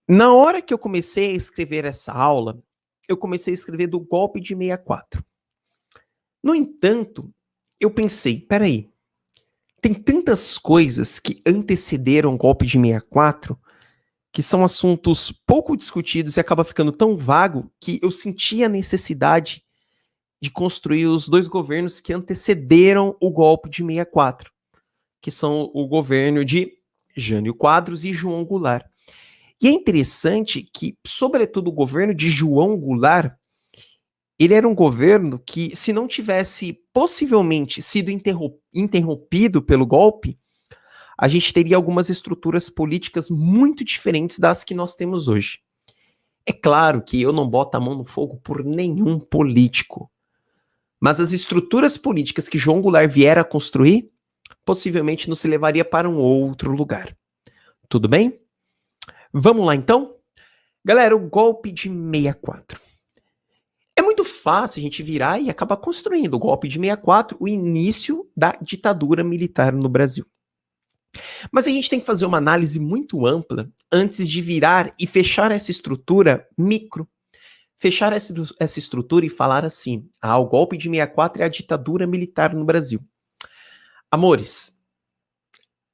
Na hora que eu comecei a escrever essa aula, eu comecei a escrever do golpe de 64. No entanto, eu pensei, peraí, tem tantas coisas que antecederam o golpe de 64 que são assuntos pouco discutidos e acaba ficando tão vago que eu senti a necessidade de construir os dois governos que antecederam o golpe de 64, que são o governo de Jânio Quadros e João Goulart. E é interessante que, sobretudo, o governo de João Goulart, ele era um governo que, se não tivesse possivelmente sido interrompido pelo golpe, a gente teria algumas estruturas políticas muito diferentes das que nós temos hoje. É claro que eu não boto a mão no fogo por nenhum político, mas as estruturas políticas que João Goulart viera a construir, possivelmente nos levaria para um outro lugar. Tudo bem? Vamos lá então? Galera, o golpe de 64. É muito fácil a gente virar e acabar construindo o golpe de 64, o início da ditadura militar no Brasil. Mas a gente tem que fazer uma análise muito ampla antes de virar e fechar essa estrutura micro. Fechar essa estrutura e falar assim, o golpe de 64 é a ditadura militar no Brasil. Amores,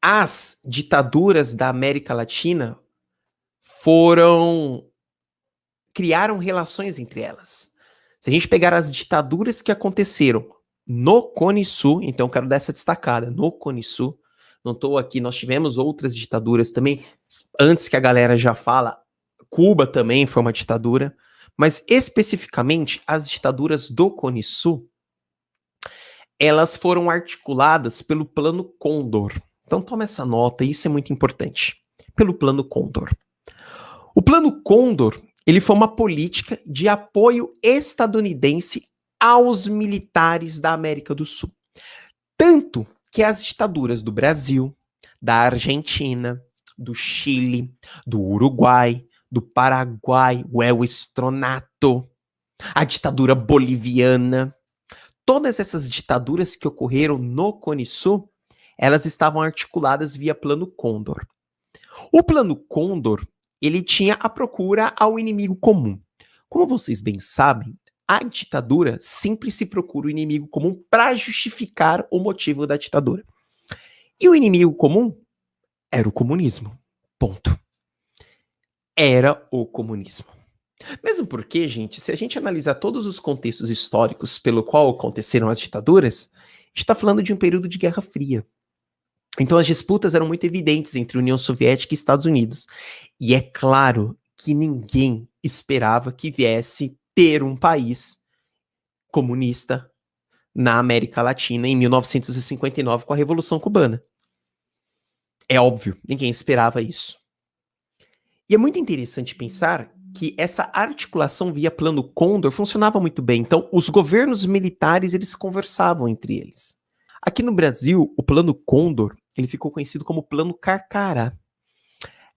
as ditaduras da América Latina criaram relações entre elas. Se a gente pegar as ditaduras que aconteceram no Cone Sul, então eu quero dar essa destacada, no Cone Sul, não estou aqui, nós tivemos outras ditaduras também, antes que a galera já fala, Cuba também foi uma ditadura, mas especificamente as ditaduras do Cone Sul, elas foram articuladas pelo Plano Condor. Então toma essa nota, isso é muito importante. Pelo Plano Condor. O Plano Condor, ele foi uma política de apoio estadunidense aos militares da América do Sul. Tanto que as ditaduras do Brasil, da Argentina, do Chile, do Uruguai, do Paraguai, o El Estronato, a ditadura boliviana, todas essas ditaduras que ocorreram no Cone Sul, elas estavam articuladas via Plano Condor. O Plano Condor, ele tinha a procura ao inimigo comum. Como vocês bem sabem, a ditadura sempre se procura o inimigo comum para justificar o motivo da ditadura. E o inimigo comum era o comunismo. Ponto. Era o comunismo. Mesmo porque, gente, se a gente analisar todos os contextos históricos pelo qual aconteceram as ditaduras, a gente está falando de um período de Guerra Fria. Então as disputas eram muito evidentes entre União Soviética e Estados Unidos. E é claro que ninguém esperava que viesse ter um país comunista na América Latina em 1959 com a Revolução Cubana. É óbvio, ninguém esperava isso. E é muito interessante pensar que essa articulação via Plano Condor funcionava muito bem. Então, os governos militares, eles conversavam entre eles. Aqui no Brasil, o Plano Condor, ele ficou conhecido como Plano Carcará.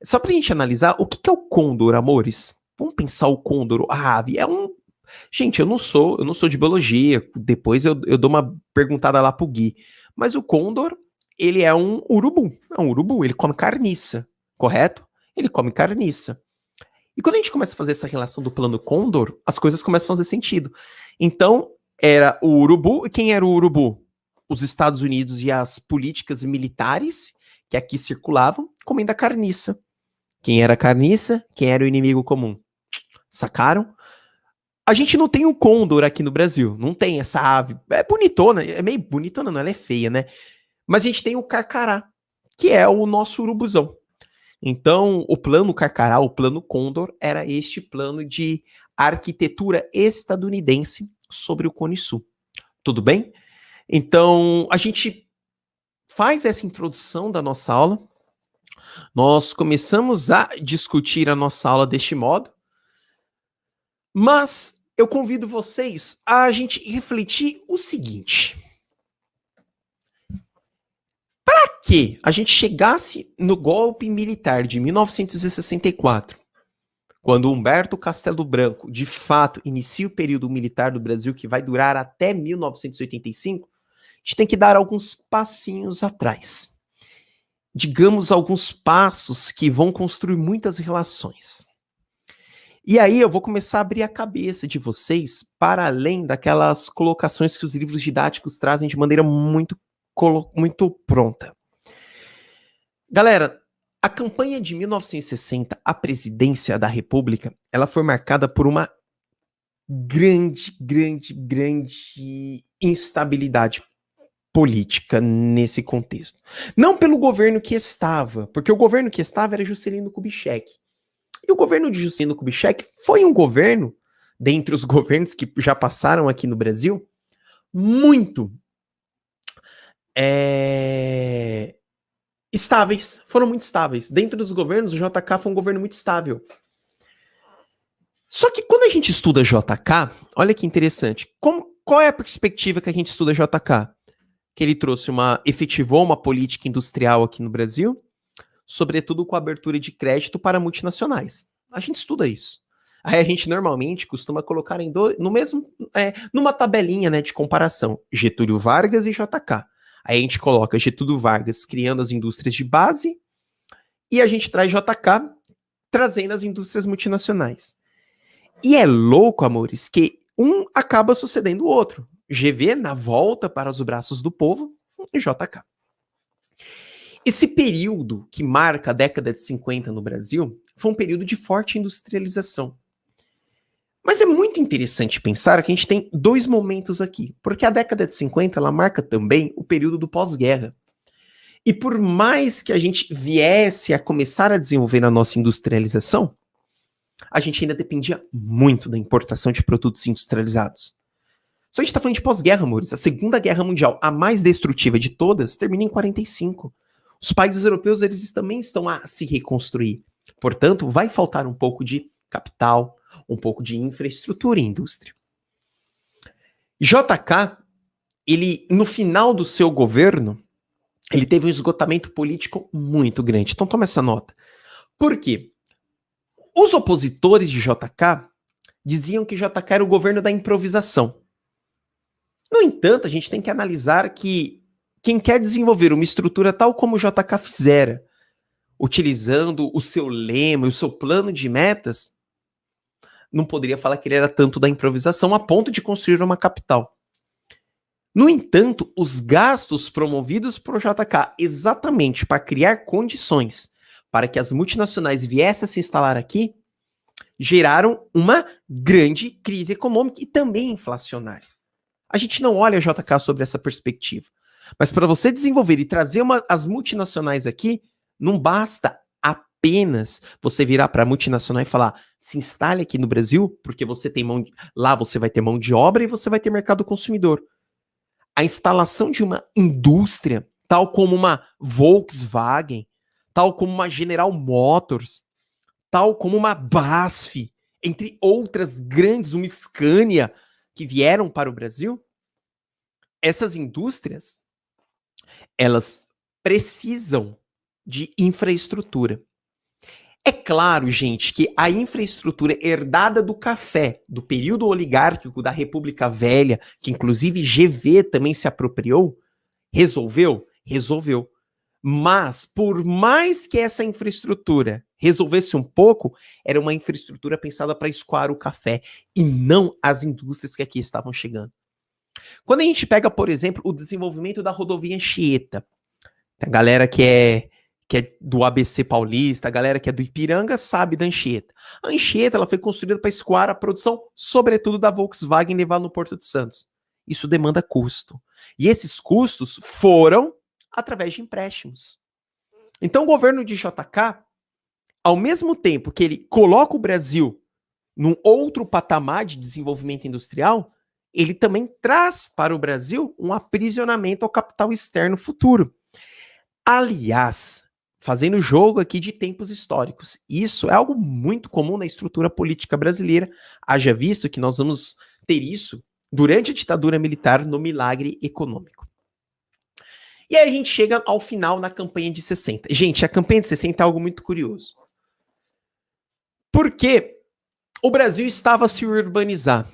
Só pra gente analisar, o que é o Condor, amores? Vamos pensar o Condor, a ave, Gente, eu não sou de biologia, depois eu dou uma perguntada lá pro Gui. Mas o Condor, ele é um urubu, ele come carniça, correto? Ele come carniça. E quando a gente começa a fazer essa relação do Plano Condor, as coisas começam a fazer sentido. Então, era o urubu, e quem era o urubu? Os Estados Unidos e as políticas militares que aqui circulavam, comendo a carniça. Quem era a carniça? Quem era o inimigo comum? Sacaram? A gente não tem o Condor aqui no Brasil, não tem essa ave. É bonitona, é meio bonitona, não, ela é feia, né? Mas a gente tem o Carcará, que é o nosso urubuzão. Então, o plano Carcará, o plano Condor, era este plano de arquitetura estadunidense sobre o Cone Sul. Tudo bem? Então, a gente faz essa introdução da nossa aula. Nós começamos a discutir a nossa aula deste modo. Mas eu convido vocês a gente refletir o seguinte. Para que a gente chegasse no golpe militar de 1964, quando Humberto Castelo Branco, de fato, inicia o período militar do Brasil, que vai durar até 1985, a gente tem que dar alguns passinhos atrás. digamos, alguns passos que vão construir muitas relações. E aí eu vou começar a abrir a cabeça de vocês para além daquelas colocações que os livros didáticos trazem de maneira muito pronta. Galera, a campanha de 1960, a presidência da República, ela foi marcada por uma grande instabilidade política nesse contexto. Não pelo governo que estava, porque o governo que estava era Juscelino Kubitschek. E o governo de Juscelino Kubitschek foi um governo, dentre os governos que já passaram aqui no Brasil, muito estáveis, foram muito estáveis. Dentro dos governos, o JK foi um governo muito estável. Só que quando a gente estuda JK, olha que interessante, qual é a perspectiva que a gente estuda JK? Que ele efetivou uma política industrial aqui no Brasil, sobretudo com a abertura de crédito para multinacionais. A gente estuda isso. Aí a gente normalmente costuma colocar numa tabelinha, né, de comparação, Getúlio Vargas e JK. Aí a gente coloca Getúlio Vargas criando as indústrias de base e a gente traz JK trazendo as indústrias multinacionais. E é louco, amores, que um acaba sucedendo o outro. GV na volta para os braços do povo e JK. Esse período que marca a década de 50 no Brasil foi um período de forte industrialização. Mas é muito interessante pensar que a gente tem dois momentos aqui, porque a década de 50 ela marca também o período do pós-guerra. E por mais que a gente viesse a começar a desenvolver a nossa industrialização, a gente ainda dependia muito da importação de produtos industrializados. Só a gente está falando de pós-guerra, amores. A Segunda Guerra Mundial, a mais destrutiva de todas, termina em 45. Os países europeus eles também estão a se reconstruir. Portanto, vai faltar um pouco de capital, um pouco de infraestrutura e indústria. JK, ele, no final do seu governo, ele teve um esgotamento político muito grande. Então toma essa nota. Por quê? Os opositores de JK diziam que JK era o governo da improvisação. No entanto, a gente tem que analisar que quem quer desenvolver uma estrutura tal como o JK fizera, utilizando o seu lema e o seu plano de metas, não poderia falar que ele era tanto da improvisação a ponto de construir uma capital. No entanto, os gastos promovidos por JK exatamente para criar condições para que as multinacionais viessem a se instalar aqui, geraram uma grande crise econômica e também inflacionária. A gente não olha a JK sobre essa perspectiva. Mas para você desenvolver e trazer as multinacionais aqui, não basta apenas você virar para a multinacional e falar, se instale aqui no Brasil, porque você tem lá você vai ter mão de obra e você vai ter mercado consumidor. A instalação de uma indústria, tal como uma Volkswagen, tal como uma General Motors, tal como uma BASF, entre outras grandes, uma Scania, que vieram para o Brasil, essas indústrias, elas precisam de infraestrutura. É claro, gente, que a infraestrutura herdada do café, do período oligárquico da República Velha, que inclusive GV também se apropriou, resolveu? Resolveu. Mas, por mais que essa infraestrutura resolvesse um pouco, era uma infraestrutura pensada para escoar o café e não as indústrias que aqui estavam chegando. Quando a gente pega, por exemplo, o desenvolvimento da rodovia Anchieta, a galera que é do ABC Paulista, a galera que é do Ipiranga sabe da Anchieta. A Anchieta ela foi construída para escoar a produção, sobretudo da Volkswagen, levar no Porto de Santos. Isso demanda custo. E esses custos foram através de empréstimos. Então o governo de JK, ao mesmo tempo que ele coloca o Brasil num outro patamar de desenvolvimento industrial, ele também traz para o Brasil um aprisionamento ao capital externo futuro. Aliás, fazendo jogo aqui de tempos históricos, isso é algo muito comum na estrutura política brasileira, haja visto que nós vamos ter isso durante a ditadura militar no milagre econômico. E aí a gente chega ao final na campanha de 60. Gente, a campanha de 60 é algo muito curioso. Porque o Brasil estava a se urbanizar.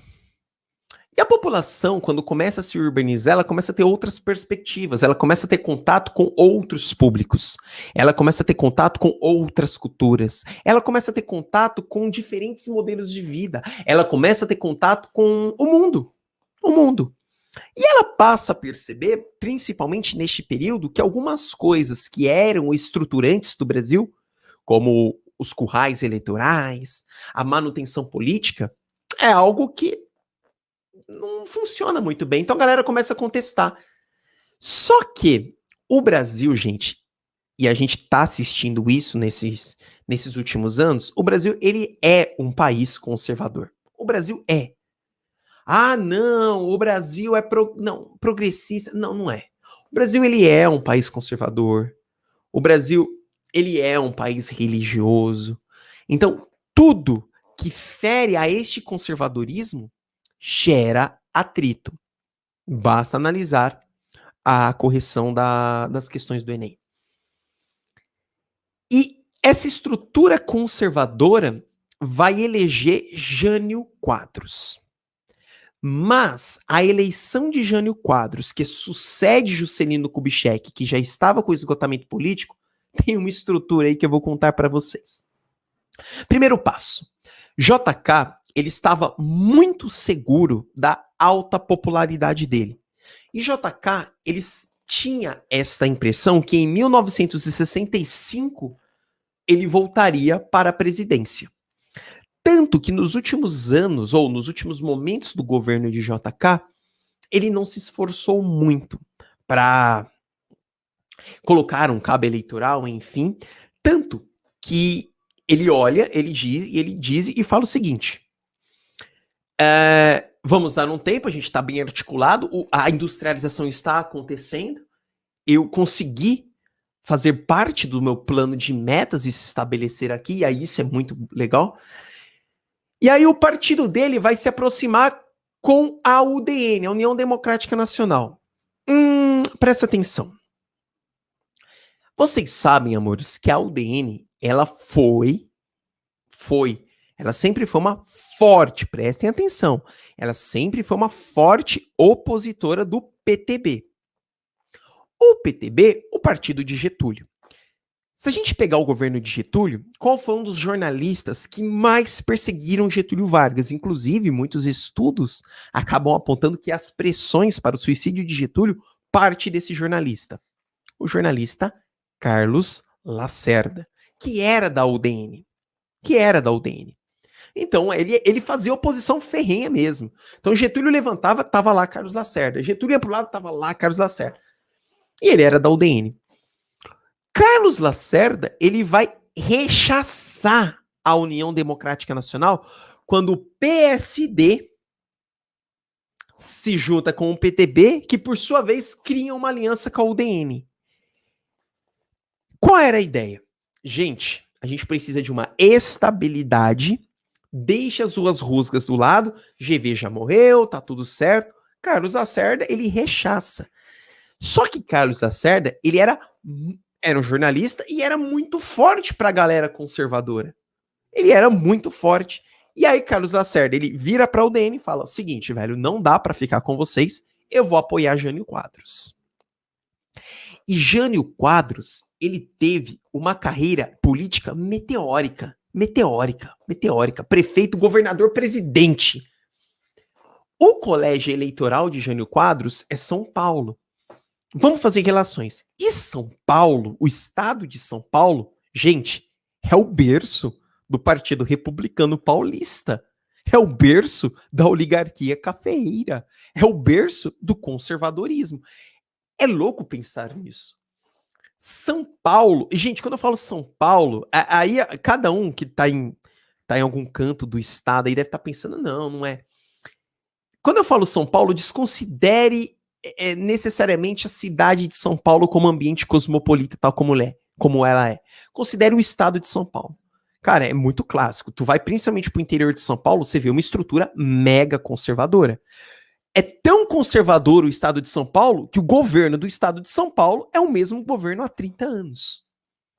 E a população, quando começa a se urbanizar, ela começa a ter outras perspectivas, ela começa a ter contato com outros públicos, ela começa a ter contato com outras culturas, ela começa a ter contato com diferentes modelos de vida, ela começa a ter contato com o mundo, o mundo. E ela passa a perceber, principalmente neste período, que algumas coisas que eram estruturantes do Brasil, como os currais eleitorais, a manutenção política, é algo que não funciona muito bem. Então a galera começa a contestar. Só que o Brasil, gente, e a gente tá assistindo isso nesses últimos anos, o Brasil, ele é um país conservador. O Brasil é. Ah, não, o Brasil é não, progressista. Não, não é. O Brasil, ele é um país conservador. O Brasil, ele é um país religioso. Então, tudo que fere a este conservadorismo gera atrito. Basta analisar a correção das questões do Enem. E essa estrutura conservadora vai eleger Jânio Quadros. Mas a eleição de Jânio Quadros, que sucede Juscelino Kubitschek, que já estava com esgotamento político, tem uma estrutura aí que eu vou contar para vocês. Primeiro passo. JK, ele estava muito seguro da alta popularidade dele. E JK, ele tinha esta impressão que em 1965 ele voltaria para a presidência. Tanto que nos últimos anos, ou nos últimos momentos do governo de JK, ele não se esforçou muito para colocar um cabo eleitoral, enfim. Tanto que ele olha, ele diz e fala o seguinte: vamos dar um tempo, a gente está bem articulado, a industrialização está acontecendo, eu consegui fazer parte do meu plano de metas e se estabelecer aqui, e aí isso é muito legal. E aí o partido dele vai se aproximar com a UDN, a União Democrática Nacional. Presta atenção. Vocês sabem, amores, que a UDN, ela ela sempre foi uma forte, prestem atenção, ela sempre foi uma forte opositora do PTB. O PTB, o partido de Getúlio. Se a gente pegar o governo de Getúlio, qual foi um dos jornalistas que mais perseguiram Getúlio Vargas? Inclusive, muitos estudos acabam apontando que as pressões para o suicídio de Getúlio parte desse jornalista. O jornalista Carlos Lacerda, que era da UDN. Então, ele fazia oposição ferrenha mesmo. Então, Getúlio levantava, tava lá Carlos Lacerda. Getúlio ia pro lado, tava lá Carlos Lacerda. E ele era da UDN. Carlos Lacerda, ele vai rechaçar a União Democrática Nacional quando o PSD se junta com o PTB, que por sua vez cria uma aliança com a UDN. Qual era a ideia? Gente, a gente precisa de uma estabilidade, deixa as suas rusgas do lado, GV já morreu, tá tudo certo. Carlos Lacerda, ele rechaça. Só que Carlos Lacerda, ele era um jornalista e era muito forte pra galera conservadora. Ele era muito forte. E aí Carlos Lacerda, ele vira pra UDN e fala: seguinte, velho, não dá pra ficar com vocês, eu vou apoiar Jânio Quadros. E Jânio Quadros, ele teve uma carreira política meteórica. Prefeito, governador, presidente. O colégio eleitoral de Jânio Quadros é São Paulo. Vamos fazer relações. E São Paulo, o estado de São Paulo, gente, é o berço do Partido Republicano Paulista. É o berço da oligarquia cafeeira. É o berço do conservadorismo. É louco pensar nisso. São Paulo, e gente, quando eu falo São Paulo, aí cada um que tá em algum canto do estado aí deve estar pensando, não é. Quando eu falo São Paulo, desconsidere necessariamente a cidade de São Paulo como ambiente cosmopolita, tal como ela é. Considere o estado de São Paulo. Cara, é muito clássico. Tu vai principalmente pro interior de São Paulo, você vê uma estrutura mega conservadora. É tão conservador o estado de São Paulo que o governo do estado de São Paulo é o mesmo governo há 30 anos.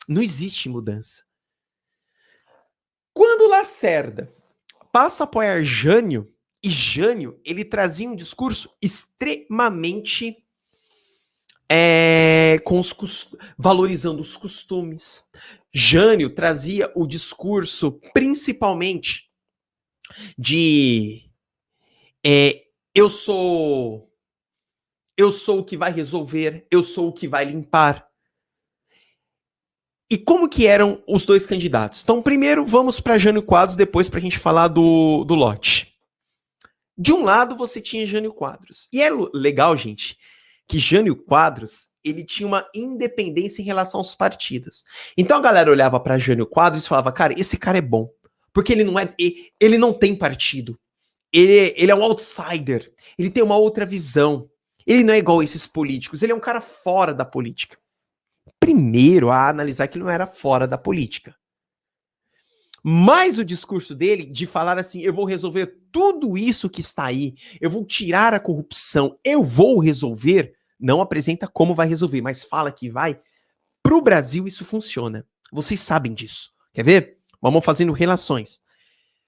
Não existe mudança. Quando Lacerda passa a apoiar Jânio, E Jânio, ele trazia um discurso extremamente valorizando os costumes. Jânio trazia o discurso principalmente de eu sou o que vai resolver, eu sou o que vai limpar. E como que eram os dois candidatos? Então, primeiro, vamos para Jânio Quadros, depois para a gente falar do lote. De um lado, você tinha Jânio Quadros. E é legal, gente, que Jânio Quadros, ele tinha uma independência em relação aos partidos. Então a galera olhava para Jânio Quadros e falava, cara, esse cara é bom. Porque ele não tem partido. Ele é um outsider. Ele tem uma outra visão. Ele não é igual a esses políticos. Ele é um cara fora da política. Primeiro a analisar que ele não era fora da política. Mas o discurso dele de falar assim, eu vou resolver tudo isso que está aí, eu vou tirar a corrupção, eu vou resolver, não apresenta como vai resolver, mas fala que vai. Para o Brasil isso funciona. Vocês sabem disso. Quer ver? Vamos fazendo relações.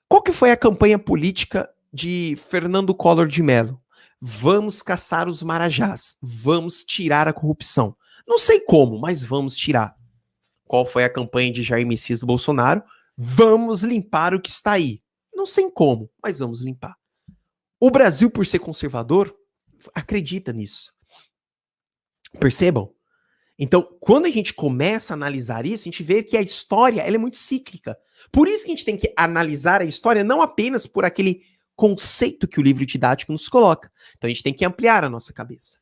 Qual que foi a campanha política de Fernando Collor de Mello? Vamos caçar os marajás, vamos tirar a corrupção. Não sei como, mas vamos tirar. Qual foi a campanha de Jair Messias do Bolsonaro? Vamos limpar o que está aí. Não sei como, mas vamos limpar. O Brasil, por ser conservador, acredita nisso. Percebam? Então, quando a gente começa a analisar isso, a gente vê que a história ela é muito cíclica. Por isso que a gente tem que analisar a história não apenas por aquele conceito que o livro didático nos coloca. Então, a gente tem que ampliar a nossa cabeça.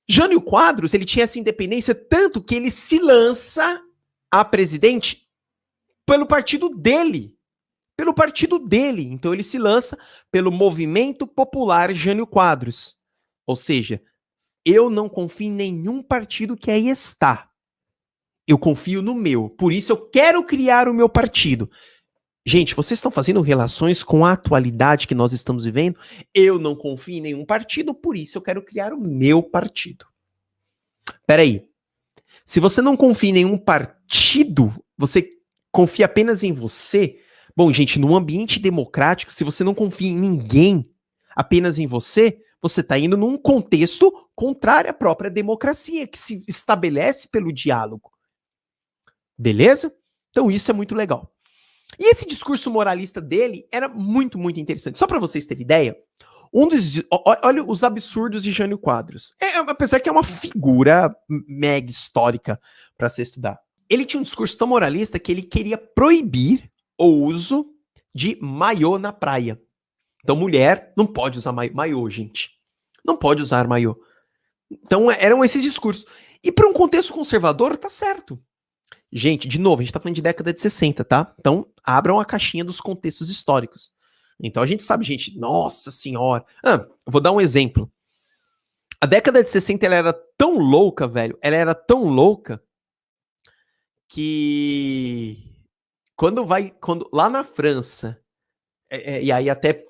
Jânio Quadros, ele tinha essa independência tanto que ele se lança a presidente pelo partido dele. Pelo partido dele. Então ele se lança pelo Movimento Popular Jânio Quadros. Ou seja, eu não confio em nenhum partido que aí está. Eu confio no meu. Por isso eu quero criar o meu partido. Gente, vocês estão fazendo relações com a atualidade que nós estamos vivendo? Eu não confio em nenhum partido, por isso eu quero criar o meu partido. Peraí. Se você não confia em nenhum partido, você confia apenas em você? Bom, gente, num ambiente democrático, se você não confia em ninguém, apenas em você, você está indo num contexto contrário à própria democracia, que se estabelece pelo diálogo. Beleza? Então isso é muito legal. E esse discurso moralista dele era muito, muito interessante. Só para vocês terem ideia, olha os absurdos de Jânio Quadros. Apesar que é uma figura mega histórica para se estudar. Ele tinha um discurso tão moralista que ele queria proibir o uso de maiô na praia. Então mulher não pode usar maiô, gente. Não pode usar maiô. Então eram esses discursos. E para um contexto conservador, tá certo. Gente, de novo, a gente tá falando de década de 60, tá? Então, abram a caixinha dos contextos históricos. Então, a gente sabe, gente, nossa senhora. Vou dar um exemplo. A década de 60, ela era tão louca, velho. Ela era tão louca que quando lá na França, e aí até,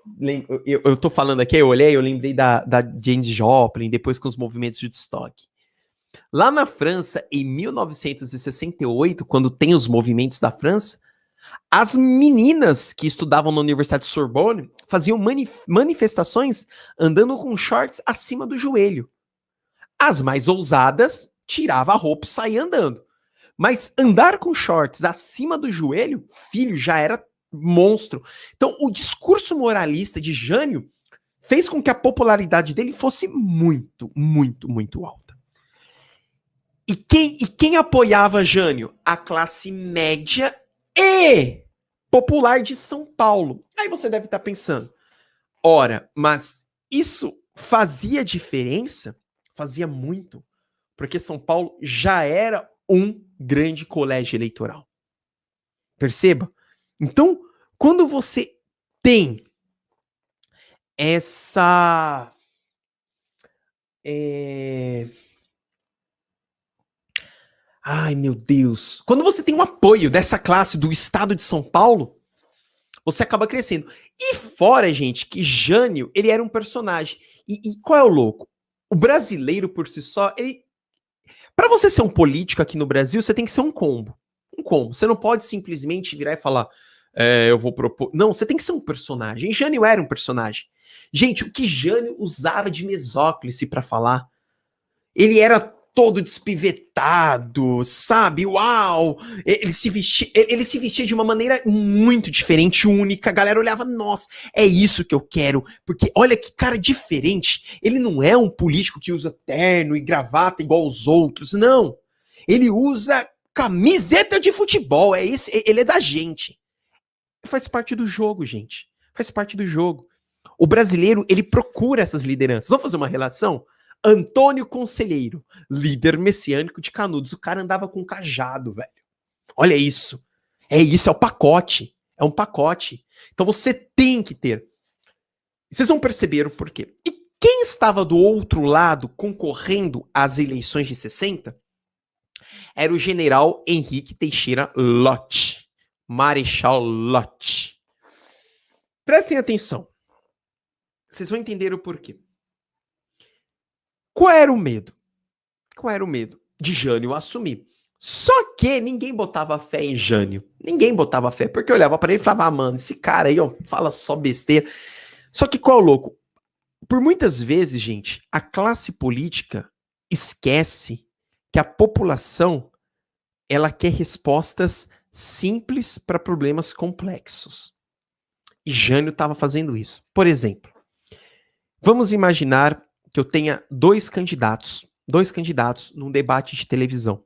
eu tô falando aqui, eu lembrei da Janis Joplin, depois com os movimentos de Woodstock. Lá na França, em 1968, quando tem os movimentos da França, as meninas que estudavam na Universidade de Sorbonne faziam manifestações andando com shorts acima do joelho. As mais ousadas tiravam a roupa e saíam andando. Mas andar com shorts acima do joelho, filho, já era monstro. Então, o discurso moralista de Jânio fez com que a popularidade dele fosse muito, muito, muito alta. E quem apoiava Jânio? A classe média e popular de São Paulo. Aí você deve estar pensando, ora, mas isso fazia diferença? Fazia muito, porque São Paulo já era um grande colégio eleitoral. Perceba? Então, quando você tem essa... Ai, meu Deus. Quando você tem um apoio dessa classe do estado de São Paulo, você acaba crescendo. E fora, gente, que Jânio, ele era um personagem. E qual é o louco? O brasileiro, por si só, ele... Para você ser um político aqui no Brasil, você tem que ser um combo. Um combo. Você não pode simplesmente virar e falar, eu vou propor... Não, você tem que ser um personagem. E Jânio era um personagem. Gente, o que Jânio usava de mesóclise pra falar? Ele era todo despivetado, sabe? Uau! Ele se vestia de uma maneira muito diferente, única. A galera olhava, nossa, é isso que eu quero. Porque olha que cara diferente. Ele não é um político que usa terno e gravata igual os outros, não. Ele usa camiseta de futebol, é esse, ele é da gente. Faz parte do jogo, gente. Faz parte do jogo. O brasileiro, ele procura essas lideranças. Vamos fazer uma relação? Antônio Conselheiro, líder messiânico de Canudos. O cara andava com cajado, velho. Olha isso. É isso, é o pacote. É um pacote. Então você tem que ter. Vocês vão perceber o porquê. E quem estava do outro lado concorrendo às eleições de 60 era o general Henrique Teixeira Lott. Marechal Lott. Prestem atenção. Vocês vão entender o porquê. Qual era o medo? Qual era o medo? De Jânio assumir. Só que ninguém botava fé em Jânio. Ninguém botava fé, porque eu olhava para ele e falava, mano, esse cara aí, ó, fala só besteira. Só que qual é o louco? Por muitas vezes, gente, a classe política esquece que a população, ela quer respostas simples para problemas complexos. E Jânio estava fazendo isso. Por exemplo, vamos imaginar que eu tenha dois candidatos num debate de televisão.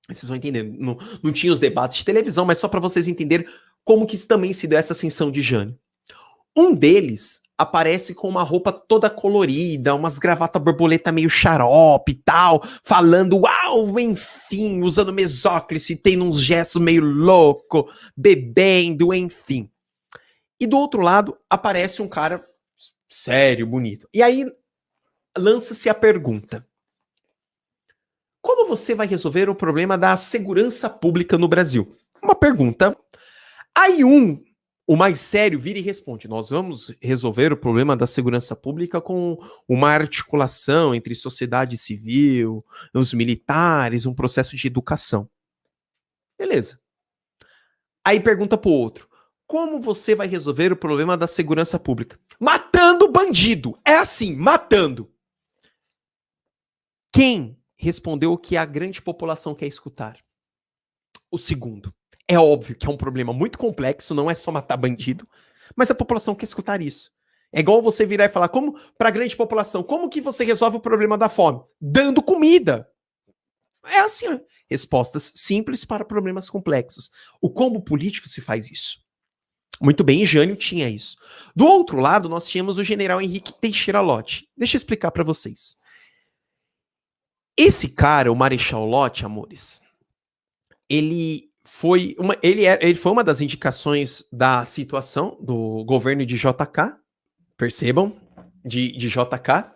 Vocês vão entender, não tinha os debates de televisão, mas só para vocês entenderem como que também se deu essa ascensão de Jânio. Um deles aparece com uma roupa toda colorida, umas gravatas borboleta meio xarope e tal, falando, uau, enfim, usando mesóclise, tendo uns gestos meio louco, bebendo, enfim. E do outro lado aparece um cara sério, bonito. E aí lança-se a pergunta: como você vai resolver o problema da segurança pública no Brasil? Uma pergunta. Aí o mais sério, vira e responde: nós vamos resolver o problema da segurança pública com uma articulação entre sociedade civil, os militares, um processo de educação. Beleza. Aí pergunta pro outro: como você vai resolver o problema da segurança pública? Matando bandido. É assim, matando. Quem respondeu o que a grande população quer escutar? O segundo. É óbvio que é um problema muito complexo, não é só matar bandido, mas a população quer escutar isso. É igual você virar e falar, como para a grande população, como que você resolve o problema da fome? Dando comida. É assim, ó. Respostas simples para problemas complexos. O combo político se faz isso. Muito bem, Jânio tinha isso. Do outro lado, nós tínhamos o general Henrique Teixeira Lott. Deixa eu explicar para vocês. Esse cara, o Marechal Lott, amores, ele foi uma das indicações da situação do governo de JK, percebam, de JK,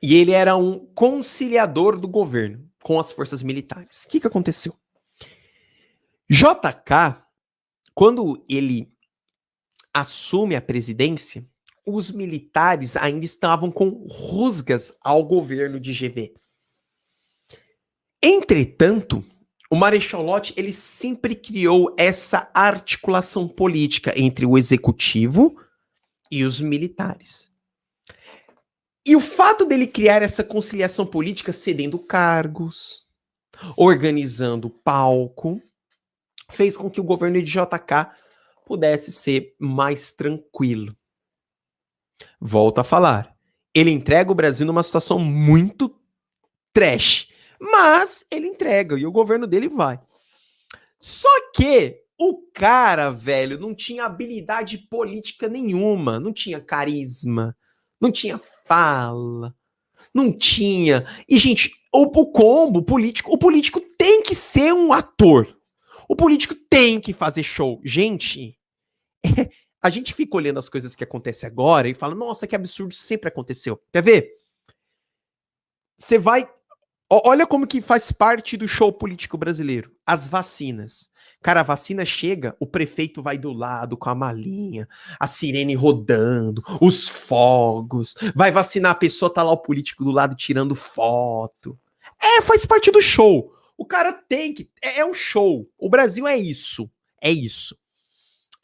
e ele era um conciliador do governo com as forças militares. O que aconteceu? JK, quando ele assume a presidência, os militares ainda estavam com rusgas ao governo de GV. Entretanto, o Marechal Lott, ele sempre criou essa articulação política entre o executivo e os militares. E o fato dele criar essa conciliação política, cedendo cargos, organizando palco, fez com que o governo de JK pudesse ser mais tranquilo. Volto a falar. Ele entrega o Brasil numa situação muito trash. Mas ele entrega e o governo dele vai. Só que o cara, velho, não tinha habilidade política nenhuma. Não tinha carisma. Não tinha fala. Não tinha. E, gente, o combo político. O político tem que ser um ator. O político tem que fazer show. Gente, a gente fica olhando as coisas que acontecem agora e fala, nossa, que absurdo, sempre aconteceu. Quer ver? Você vai... Olha como que faz parte do show político brasileiro. As vacinas. Cara, a vacina chega, o prefeito vai do lado com a malinha, a sirene rodando, os fogos. Vai vacinar a pessoa, tá lá o político do lado tirando foto. Faz parte do show. O cara tem que... É um show. O Brasil é isso. É isso.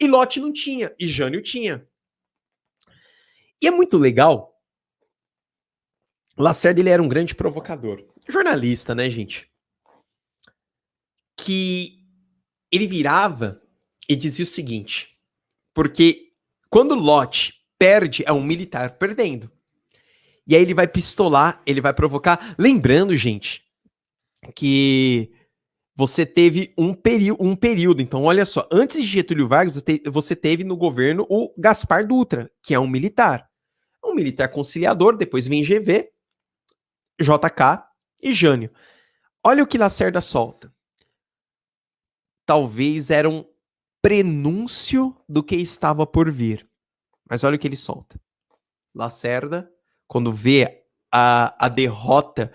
E Lott não tinha, e Jânio tinha. E é muito legal. Lacerda, ele era um grande provocador. Jornalista, né, gente? Que ele virava e dizia o seguinte, porque quando Lott perde, é um militar perdendo. E aí ele vai pistolar, ele vai provocar. Lembrando, gente, que você teve um período. Então, olha só, antes de Getúlio Vargas, você teve no governo o Gaspar Dutra, que é um militar. Um militar conciliador, depois vem GV, JK e Jânio. Olha o que Lacerda solta. Talvez era um prenúncio do que estava por vir. Mas olha o que ele solta. Lacerda, quando vê a derrota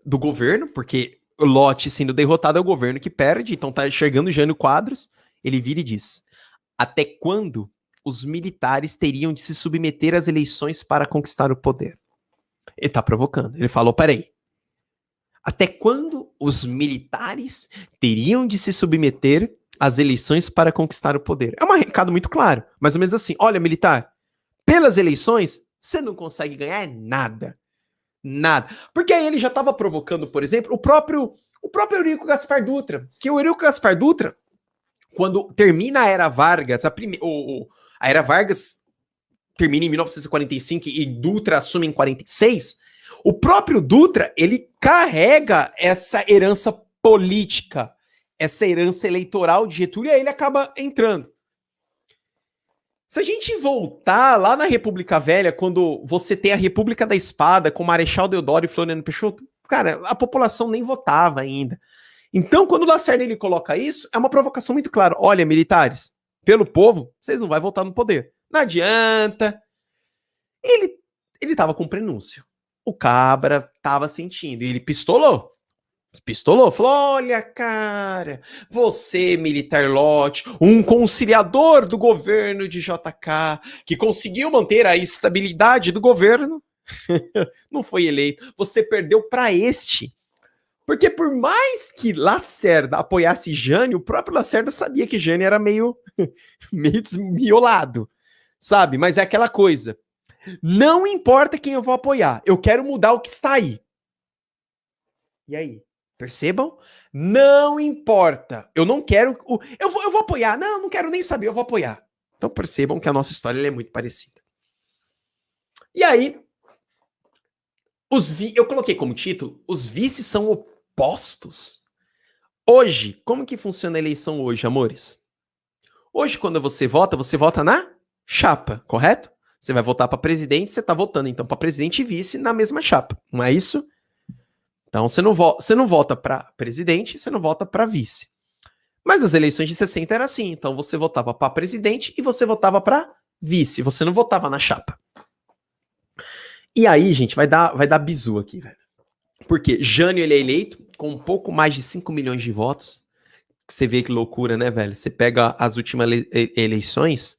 do governo, porque o Lott sendo derrotado é o governo que perde, então tá chegando Jânio Quadros, ele vira e diz: até quando os militares teriam de se submeter às eleições para conquistar o poder? Ele tá provocando. Ele falou, peraí, até quando os militares teriam de se submeter às eleições para conquistar o poder? É um recado muito claro, mais ou menos assim, olha, militar, pelas eleições, você não consegue ganhar nada. Nada. Porque aí ele já estava provocando, por exemplo, o próprio Eurico Gaspar Dutra. Que o Eurico Gaspar Dutra, quando termina a Era Vargas, a Era Vargas termina em 1945 e Dutra assume em 46, o próprio Dutra, ele carrega essa herança política, essa herança eleitoral de Getúlio, e aí ele acaba entrando. Se a gente voltar lá na República Velha, quando você tem a República da Espada com Marechal Deodoro e Floriano Peixoto, cara, a população nem votava ainda. Então, quando o Lacerda ele coloca isso, é uma provocação muito clara. Olha, militares, pelo povo, vocês não vão votar no poder. Não adianta. Ele tava com prenúncio. O cabra tava sentindo. E ele pistolou. Falou, olha, cara, você, militar Lott, um conciliador do governo de JK, que conseguiu manter a estabilidade do governo, não foi eleito. Você perdeu para este. Porque por mais que Lacerda apoiasse Jânio, o próprio Lacerda sabia que Jânio era meio desmiolado, sabe? Mas é aquela coisa. Não importa quem eu vou apoiar, eu quero mudar o que está aí. E aí? Percebam? Não importa. Eu não quero. Eu vou apoiar. Não quero nem saber, eu vou apoiar. Então percebam que a nossa história é muito parecida. E aí, eu coloquei como título: os vices são opostos. Hoje, como que funciona a eleição hoje, amores? Hoje, quando você vota na chapa, correto? Você vai votar para presidente, você está votando então para presidente e vice na mesma chapa, não é isso? Então você não vota para presidente, você não vota para vice. Mas nas eleições de 60 era assim, então você votava para presidente e você votava para vice, você não votava na chapa. E aí, gente, vai dar bizu aqui, velho. Porque Jânio ele é eleito com um pouco mais de 5 milhões de votos. Você vê que loucura, né, velho? Você pega as últimas eleições,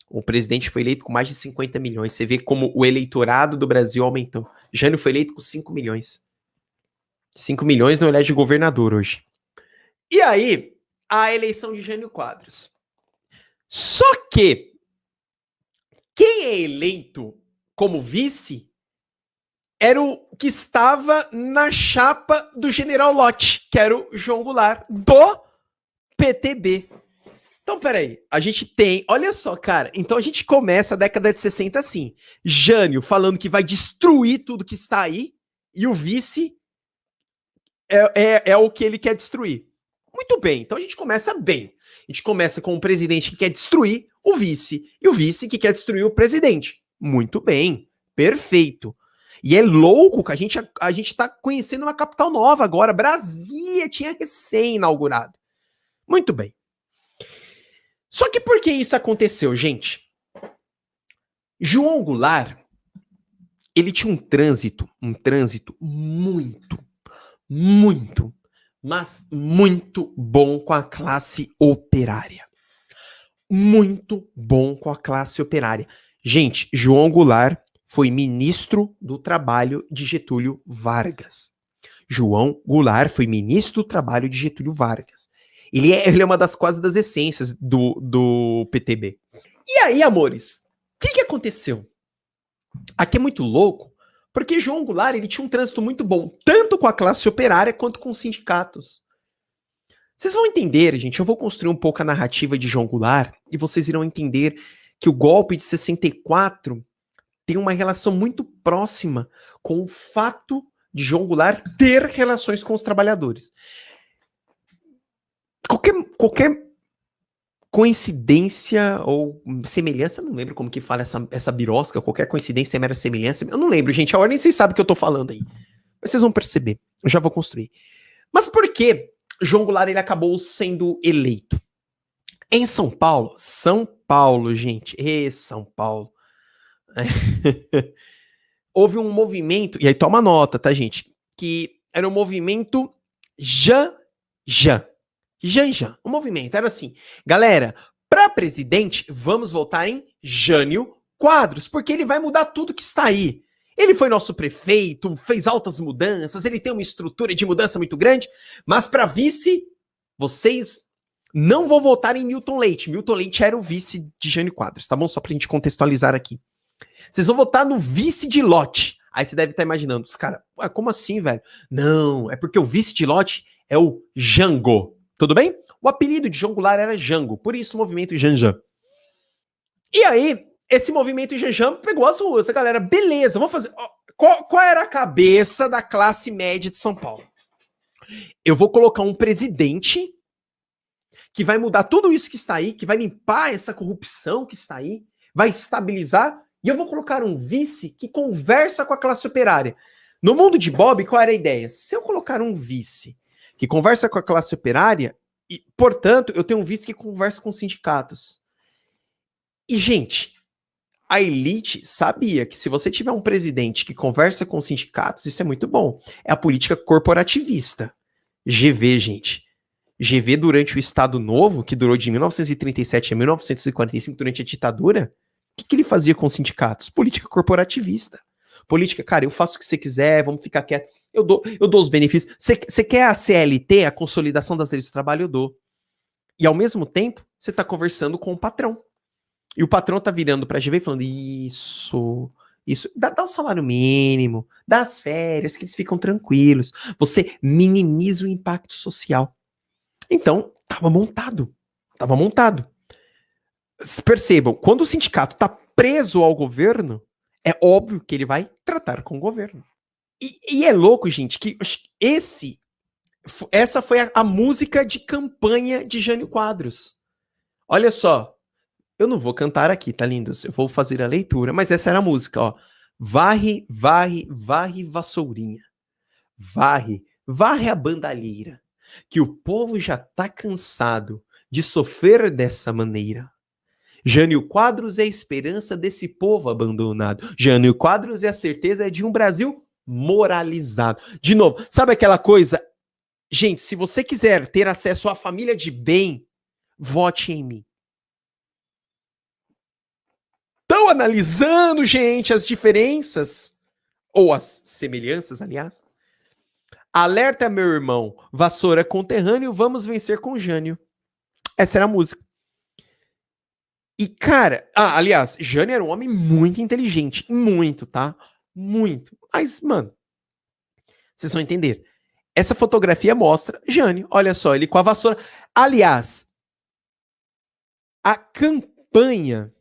o presidente foi eleito com mais de 50 milhões. Você vê como o eleitorado do Brasil aumentou. Jânio foi eleito com 5 milhões. 5 milhões não elege governador hoje. E aí, a eleição de Jânio Quadros. Só que quem é eleito como vice era o que estava na chapa do general Lott, que era o João Goulart, do PTB. Então, peraí, a gente tem... Olha só, cara, então a gente começa a década de 60 assim. Jânio falando que vai destruir tudo que está aí, e o vice é o que ele quer destruir. Muito bem, então a gente começa bem. A gente começa com o presidente que quer destruir o vice, e o vice que quer destruir o presidente. Muito bem, perfeito. E é louco que a gente tá conhecendo uma capital nova agora. Brasília tinha recém-inaugurado. Muito bem. Só que por que isso aconteceu, gente? João Goulart, ele tinha um trânsito mas muito bom com a classe operária. Muito bom com a classe operária. Gente, João Goulart foi ministro do Trabalho de Getúlio Vargas. João Goulart foi ministro do Trabalho de Getúlio Vargas. Ele é uma das quase das essências do PTB. E aí, amores, o que aconteceu? Aqui é muito louco, porque João Goulart ele tinha um trânsito muito bom, tanto com a classe operária quanto com os sindicatos. Vocês vão entender, gente, eu vou construir um pouco a narrativa de João Goulart e vocês irão entender que o golpe de 64 tem uma relação muito próxima com o fato de João Goulart ter relações com os trabalhadores. Qualquer coincidência ou semelhança, não lembro como que fala essa birosca, qualquer coincidência é mera semelhança, eu não lembro, gente, a ordem vocês sabem o que eu tô falando aí. Mas vocês vão perceber, eu já vou construir. Mas por que João Goulart ele acabou sendo eleito? Em São Paulo, gente, São Paulo. Houve um movimento, e aí toma nota, tá, gente? Que era um movimento Jan. O movimento era assim, galera, para presidente, vamos votar em Jânio Quadros, porque ele vai mudar tudo que está aí. Ele foi nosso prefeito, fez altas mudanças, ele tem uma estrutura de mudança muito grande, mas para vice, vocês não vão votar em Milton Leite. Milton Leite era o vice de Jânio Quadros, tá bom? Só pra gente contextualizar aqui. Vocês vão votar no vice de Lott. Aí você deve estar imaginando, os caras, como assim, velho? Não, é porque o vice de Lott é o Jango. Tudo bem? O apelido de João Goulart era Jango, por isso o movimento Janjan. E aí, esse movimento Janjan pegou as ruas, a galera, beleza, vamos fazer... Qual era a cabeça da classe média de São Paulo? Eu vou colocar um presidente que vai mudar tudo isso que está aí, que vai limpar essa corrupção que está aí, vai estabilizar, e eu vou colocar um vice que conversa com a classe operária. No mundo de Bob, qual era a ideia? Se eu colocar um vice que conversa com a classe operária, e, portanto, eu tenho um vice que conversa com os sindicatos. E, gente, a elite sabia que se você tiver um presidente que conversa com os sindicatos, isso é muito bom. É a política corporativista. GV, gente. GV durante o Estado Novo, que durou de 1937 a 1945, durante a ditadura, o que ele fazia com os sindicatos? Política corporativista. Política, cara, eu faço o que você quiser, vamos ficar quieto. Eu dou os benefícios. Você quer a CLT, a consolidação das leis do trabalho, eu dou. E ao mesmo tempo, você tá conversando com o patrão. E o patrão tá virando pra GV e falando, isso, dá o salário mínimo, dá as férias, que eles ficam tranquilos. Você minimiza o impacto social. Então, tava montado. Percebam, quando o sindicato tá preso ao governo, é óbvio que ele vai tratar com o governo. E é louco, gente, que essa foi a música de campanha de Jânio Quadros. Olha só, eu não vou cantar aqui, tá lindos? Eu vou fazer a leitura, mas essa era a música, ó. Varre, varre, varre, vassourinha. Varre, varre a bandalheira, que o povo já tá cansado de sofrer dessa maneira. Jânio Quadros é a esperança desse povo abandonado. Jânio Quadros é a certeza de um Brasil moralizado. De novo, sabe aquela coisa? Gente, se você quiser ter acesso à família de bem, vote em mim. Estão analisando, gente, as diferenças, ou as semelhanças, aliás. Alerta, meu irmão, vassoura conterrâneo, vamos vencer com Jânio. Essa era a música. E, cara, aliás, Jânio era um homem muito inteligente. Muito, tá? Muito. Mas, mano, vocês vão entender. Essa fotografia mostra Jânio. Olha só, ele com a vassoura. Aliás, a campanha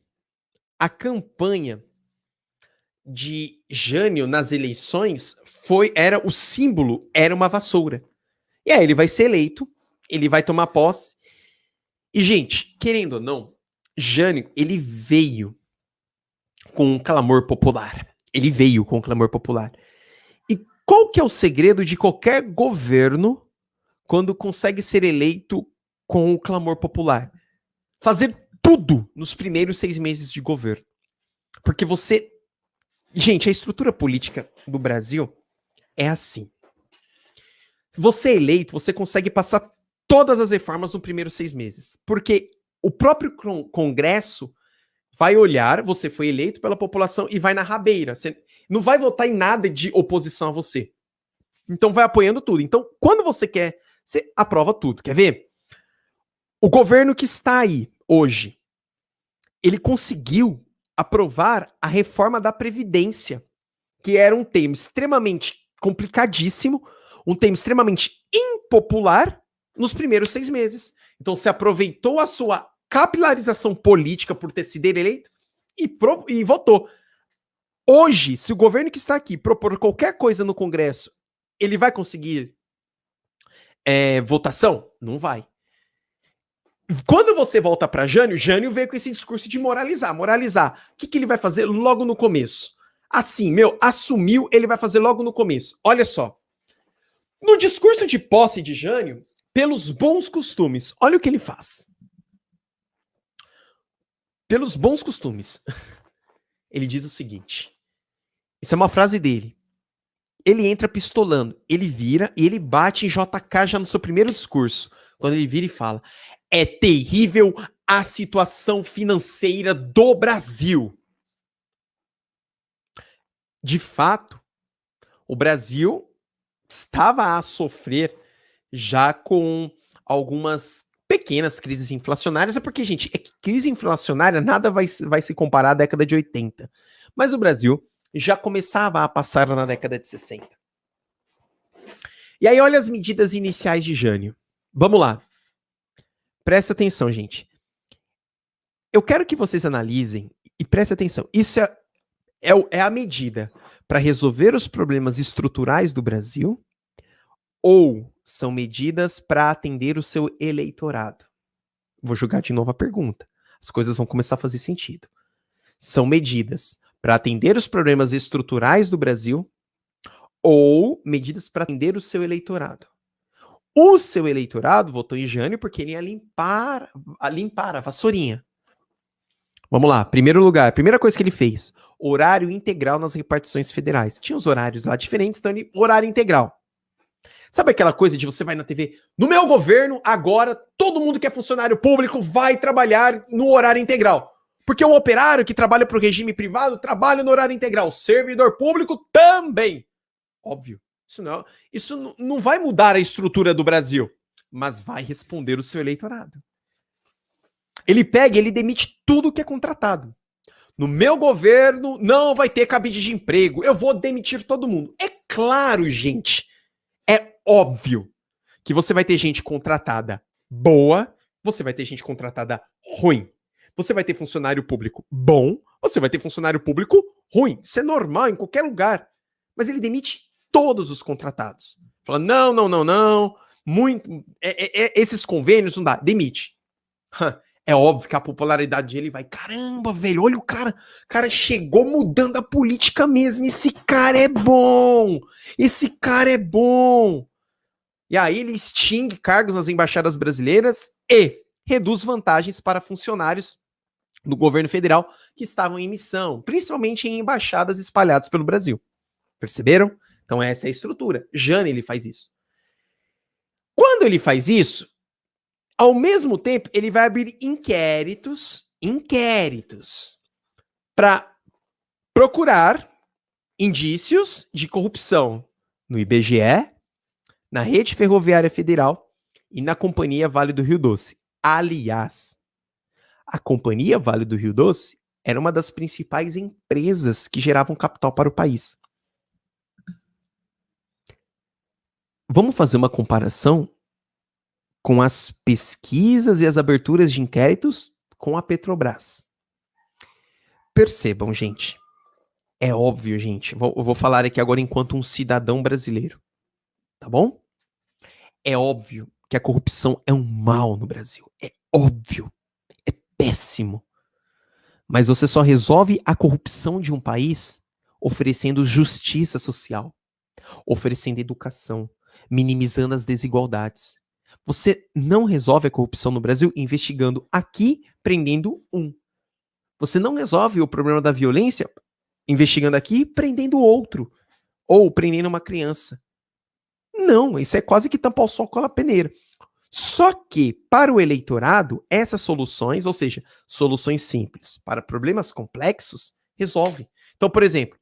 de Jânio nas eleições era o símbolo, era uma vassoura. E aí ele vai ser eleito, ele vai tomar posse. E, gente, querendo ou não, Jânio, ele veio com um clamor popular. E qual que é o segredo de qualquer governo quando consegue ser eleito com o clamor popular? Fazer tudo nos primeiros 6 meses de governo. Porque você... Gente, a estrutura política do Brasil é assim. Você é eleito, você consegue passar todas as reformas nos primeiros 6 meses. Porque o próprio Congresso vai olhar, você foi eleito pela população e vai na rabeira. Você não vai votar em nada de oposição a você. Então vai apoiando tudo. Então, quando você quer, você aprova tudo. Quer ver? O governo que está aí hoje, ele conseguiu aprovar a reforma da Previdência, que era um tema extremamente complicadíssimo, um tema extremamente impopular nos primeiros 6 meses. Então, você aproveitou a sua capilarização política por ter sido eleito e votou. Hoje, se o governo que está aqui propor qualquer coisa no Congresso, ele vai conseguir votação? Não vai. Quando você volta para Jânio veio com esse discurso de moralizar. O que ele vai fazer logo no começo? Assim, assumiu, ele vai fazer logo no começo. Olha só. No discurso de posse de Jânio, pelos bons costumes, olha o que ele faz. Pelos bons costumes, ele diz o seguinte. Isso é uma frase dele. Ele entra pistolando, ele vira e ele bate em JK já no seu primeiro discurso. Quando ele vira e fala: é terrível a situação financeira do Brasil. De fato, o Brasil estava a sofrer já com algumas pequenas crises inflacionárias. É porque, gente, crise inflacionária nada vai se comparar à década de 80. Mas o Brasil já começava a passar na década de 60. E aí, olha as medidas iniciais de Jânio. Vamos lá. Presta atenção, gente. Eu quero que vocês analisem e prestem atenção. Isso é a medida para resolver os problemas estruturais do Brasil ou são medidas para atender o seu eleitorado? Vou jogar de novo a pergunta. As coisas vão começar a fazer sentido. São medidas para atender os problemas estruturais do Brasil ou medidas para atender o seu eleitorado? O seu eleitorado votou em Jânio porque ele ia limpar a vassourinha. Vamos lá, primeiro lugar, primeira coisa que ele fez, horário integral nas repartições federais. Tinha os horários lá diferentes, então horário integral. Sabe aquela coisa de você vai na TV, no meu governo, agora, todo mundo que é funcionário público vai trabalhar no horário integral. Porque o operário que trabalha para o regime privado trabalha no horário integral. O servidor público também. Óbvio. Isso não vai mudar a estrutura do Brasil, mas vai responder o seu eleitorado. Ele pega e ele demite tudo que é contratado. No meu governo não vai ter cabide de emprego, eu vou demitir todo mundo. É claro, gente, é óbvio que você vai ter gente contratada boa, você vai ter gente contratada ruim. Você vai ter funcionário público bom, você vai ter funcionário público ruim. Isso é normal em qualquer lugar. Mas ele demite todos os contratados. Fala, não. Esses convênios não dá. Demite. É óbvio que a popularidade dele vai. Caramba, velho, olha o cara. O cara chegou mudando a política mesmo. Esse cara é bom. E aí ele extingue cargos nas embaixadas brasileiras e reduz vantagens para funcionários do governo federal que estavam em missão, principalmente em embaixadas espalhadas pelo Brasil. Perceberam? Então essa é a estrutura. Jânio, ele faz isso. Quando ele faz isso, ao mesmo tempo, ele vai abrir inquéritos para procurar indícios de corrupção no IBGE, na Rede Ferroviária Federal e na Companhia Vale do Rio Doce. Aliás, a Companhia Vale do Rio Doce era uma das principais empresas que geravam capital para o país. Vamos fazer uma comparação com as pesquisas e as aberturas de inquéritos com a Petrobras. Percebam, gente. É óbvio, gente. Eu vou falar aqui agora enquanto um cidadão brasileiro. Tá bom? É óbvio que a corrupção é um mal no Brasil. É óbvio. É péssimo. Mas você só resolve a corrupção de um país oferecendo justiça social, oferecendo educação, minimizando as desigualdades. Você não resolve a corrupção no Brasil investigando aqui, prendendo um. Você não resolve o problema da violência investigando aqui, prendendo outro. Ou prendendo uma criança. Não, isso é quase que tampar o sol com a peneira. Só que, para o eleitorado, essas soluções, ou seja, soluções simples para problemas complexos, resolve. Então, por exemplo,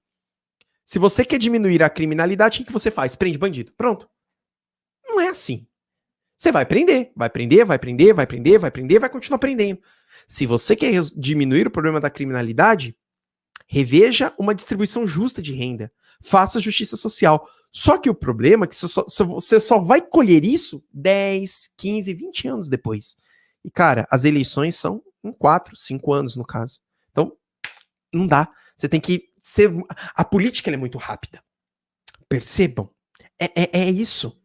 se você quer diminuir a criminalidade, o que você faz? Prende bandido. Pronto. Não é assim. Você vai aprender, vai aprender, vai aprender, vai aprender, vai aprender, vai continuar aprendendo. Se você quer diminuir o problema da criminalidade, reveja uma distribuição justa de renda. Faça justiça social. Só que o problema é que você só vai colher isso 10, 15, 20 anos depois. E, cara, as eleições são em 4, 5 anos, no caso. Então, não dá. Você tem que ser... A política ela é muito rápida. Percebam? É isso.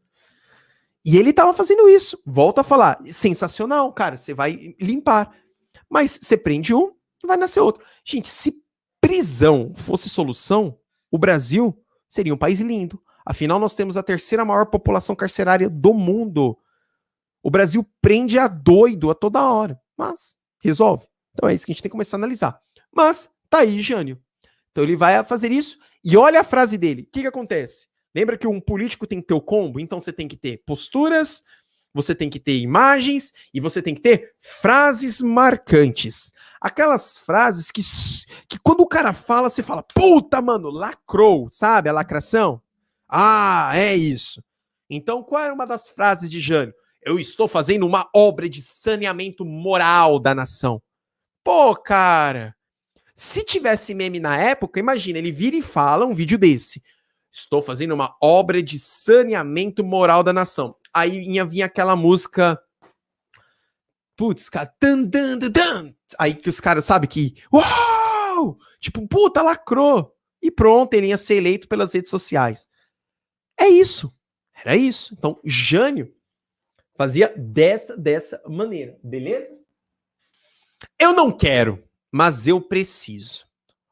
E ele tava fazendo isso. Volta a falar. Sensacional, cara. Você vai limpar. Mas você prende um, vai nascer outro. Gente, se prisão fosse solução, o Brasil seria um país lindo. Afinal, nós temos a terceira maior população carcerária do mundo. O Brasil prende a doido a toda hora. Mas resolve. Então é isso que a gente tem que começar a analisar. Mas tá aí, Jânio. Então ele vai fazer isso. E olha a frase dele. O que acontece? Lembra que um político tem que ter o combo? Então você tem que ter posturas, você tem que ter imagens e você tem que ter frases marcantes. Aquelas frases que quando o cara fala, você fala, puta, mano, lacrou, sabe? A lacração. Ah, é isso. Então qual é uma das frases de Jânio? Eu estou fazendo uma obra de saneamento moral da nação. Pô, cara, se tivesse meme na época, imagina, ele vira e fala um vídeo desse. Estou fazendo uma obra de saneamento moral da nação. Aí vinha aquela música. Putz, cara. Aí que os caras, sabe, que. Uau! Tipo, puta, lacrou. E pronto, ele ia ser eleito pelas redes sociais. É isso. Era isso. Então, Jânio fazia dessa maneira. Beleza? Eu não quero, mas eu preciso.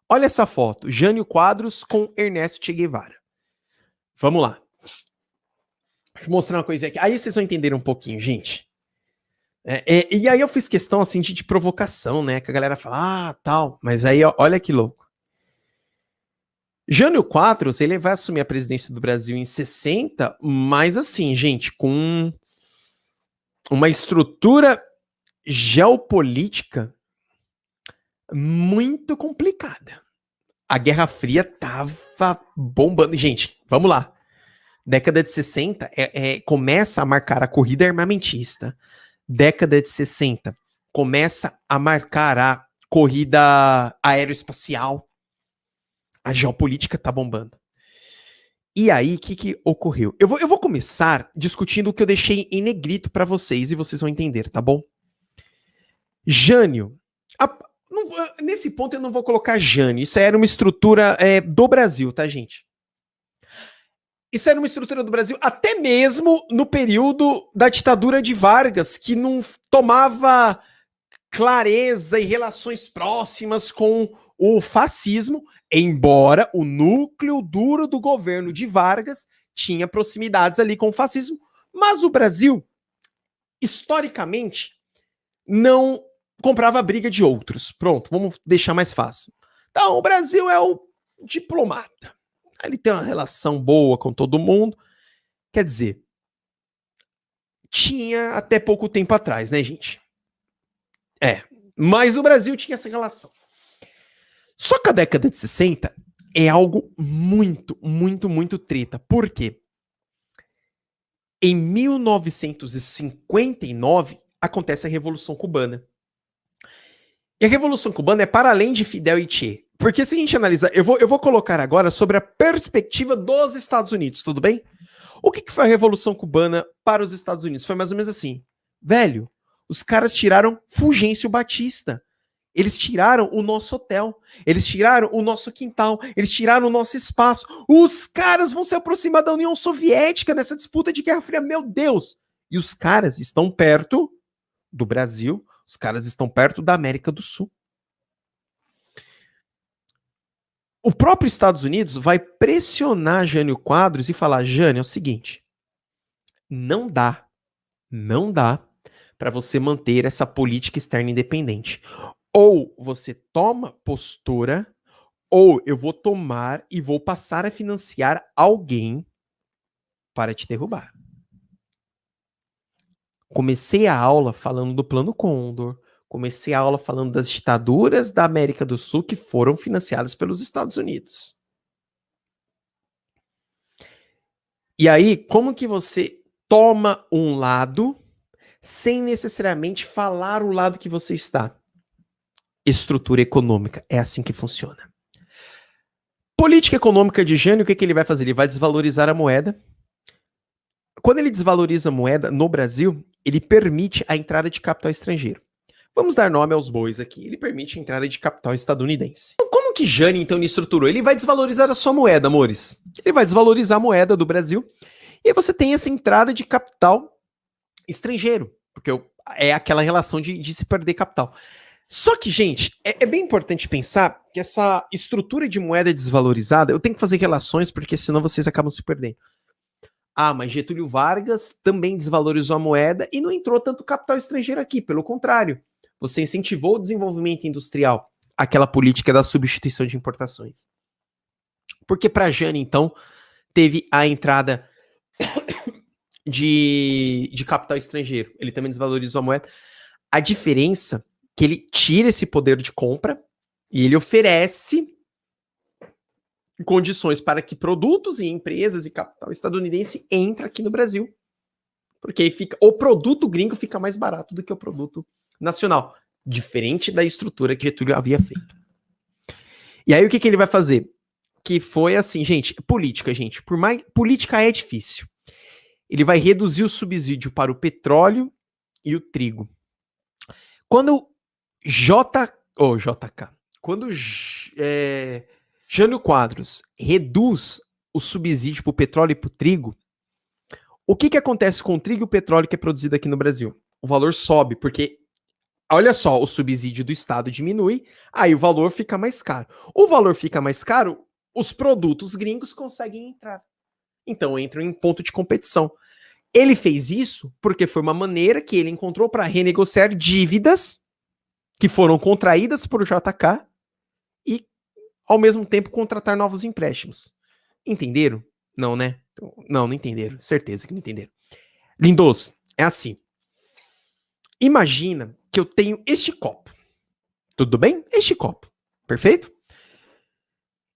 Olha essa foto. Jânio Quadros com Ernesto Che Guevara. Vamos lá. Deixa eu mostrar uma coisinha aqui. Aí vocês vão entender um pouquinho, gente. E aí eu fiz questão, assim, de provocação, né? Que a galera fala, tal. Mas aí, ó, olha que louco. Jânio Quadros, ele vai assumir a presidência do Brasil em 60, mas assim, gente, com uma estrutura geopolítica muito complicada. A Guerra Fria tava bombando. Gente, vamos lá. Década de 60 começa a marcar a corrida armamentista. Década de 60 começa a marcar a corrida aeroespacial. A geopolítica tá bombando. E aí, o que ocorreu? Eu vou começar discutindo o que eu deixei em negrito para vocês e vocês vão entender, tá bom? Jânio. Nesse ponto eu não vou colocar Jânio. Isso era uma estrutura do Brasil, tá, gente? Isso era uma estrutura do Brasil até mesmo no período da ditadura de Vargas, que não tomava clareza e relações próximas com o fascismo, embora o núcleo duro do governo de Vargas tinha proximidades ali com o fascismo, mas o Brasil, historicamente, não comprava a briga de outros. Pronto, vamos deixar mais fácil. Então, o Brasil é o diplomata. Ele tem uma relação boa com todo mundo. Quer dizer, tinha até pouco tempo atrás, né, gente? Mas o Brasil tinha essa relação. Só que a década de 60 é algo muito, muito, muito treta. Por quê? Em 1959 acontece a Revolução Cubana. E a Revolução Cubana é para além de Fidel e Che. Porque se a gente analisar, eu vou colocar agora sobre a perspectiva dos Estados Unidos, tudo bem? O que foi a Revolução Cubana para os Estados Unidos? Foi mais ou menos assim. Velho, os caras tiraram Fulgêncio Batista. Eles tiraram o nosso hotel. Eles tiraram o nosso quintal. Eles tiraram o nosso espaço. Os caras vão se aproximar da União Soviética nessa disputa de Guerra Fria. Meu Deus! E os caras estão perto do Brasil. Os caras estão perto da América do Sul. O próprio Estados Unidos vai pressionar Jânio Quadros e falar, Jânio, é o seguinte, não dá para você manter essa política externa independente. Ou você toma postura, ou eu vou tomar e vou passar a financiar alguém para te derrubar. Comecei a aula falando do Plano Condor, comecei a aula falando das ditaduras da América do Sul que foram financiadas pelos Estados Unidos. E aí, como que você toma um lado sem necessariamente falar o lado que você está. Estrutura econômica, é assim que funciona. Política econômica de Jânio, o que ele vai fazer? Ele vai desvalorizar a moeda. Quando ele desvaloriza a moeda no Brasil, ele permite a entrada de capital estrangeiro. Vamos dar nome aos bois aqui. Ele permite a entrada de capital estadunidense. Como que Jânio, então, ele estruturou? Ele vai desvalorizar a sua moeda, amores. Ele vai desvalorizar a moeda do Brasil. E aí você tem essa entrada de capital estrangeiro. Porque é aquela relação de se perder capital. Só que, gente, é bem importante pensar que essa estrutura de moeda desvalorizada, eu tenho que fazer relações, porque senão vocês acabam se perdendo. Ah, mas Getúlio Vargas também desvalorizou a moeda e não entrou tanto capital estrangeiro aqui. Pelo contrário, você incentivou o desenvolvimento industrial, aquela política da substituição de importações. Porque para Jânio, então, teve a entrada de capital estrangeiro. Ele também desvalorizou a moeda. A diferença é que ele tira esse poder de compra e ele oferece condições para que produtos e empresas e capital estadunidense entrem aqui no Brasil. Porque aí o produto gringo fica mais barato do que o produto nacional. Diferente da estrutura que Getúlio havia feito. E aí o que ele vai fazer? Que foi assim, gente, política, gente. Por mais política é difícil. Ele vai reduzir o subsídio para o petróleo e o trigo. Quando quando Jânio Quadros reduz o subsídio para o petróleo e para o trigo, o que acontece com o trigo e o petróleo que é produzido aqui no Brasil? O valor sobe, porque, olha só, o subsídio do Estado diminui, aí o valor fica mais caro. O valor fica mais caro, os produtos gringos conseguem entrar. Então entram em ponto de competição. Ele fez isso porque foi uma maneira que ele encontrou para renegociar dívidas que foram contraídas por JK e, ao mesmo tempo, contratar novos empréstimos. Entenderam? Não, né? Não entenderam. Certeza que não entenderam. Lindos, é assim. Imagina que eu tenho este copo. Tudo bem? Este copo. Perfeito?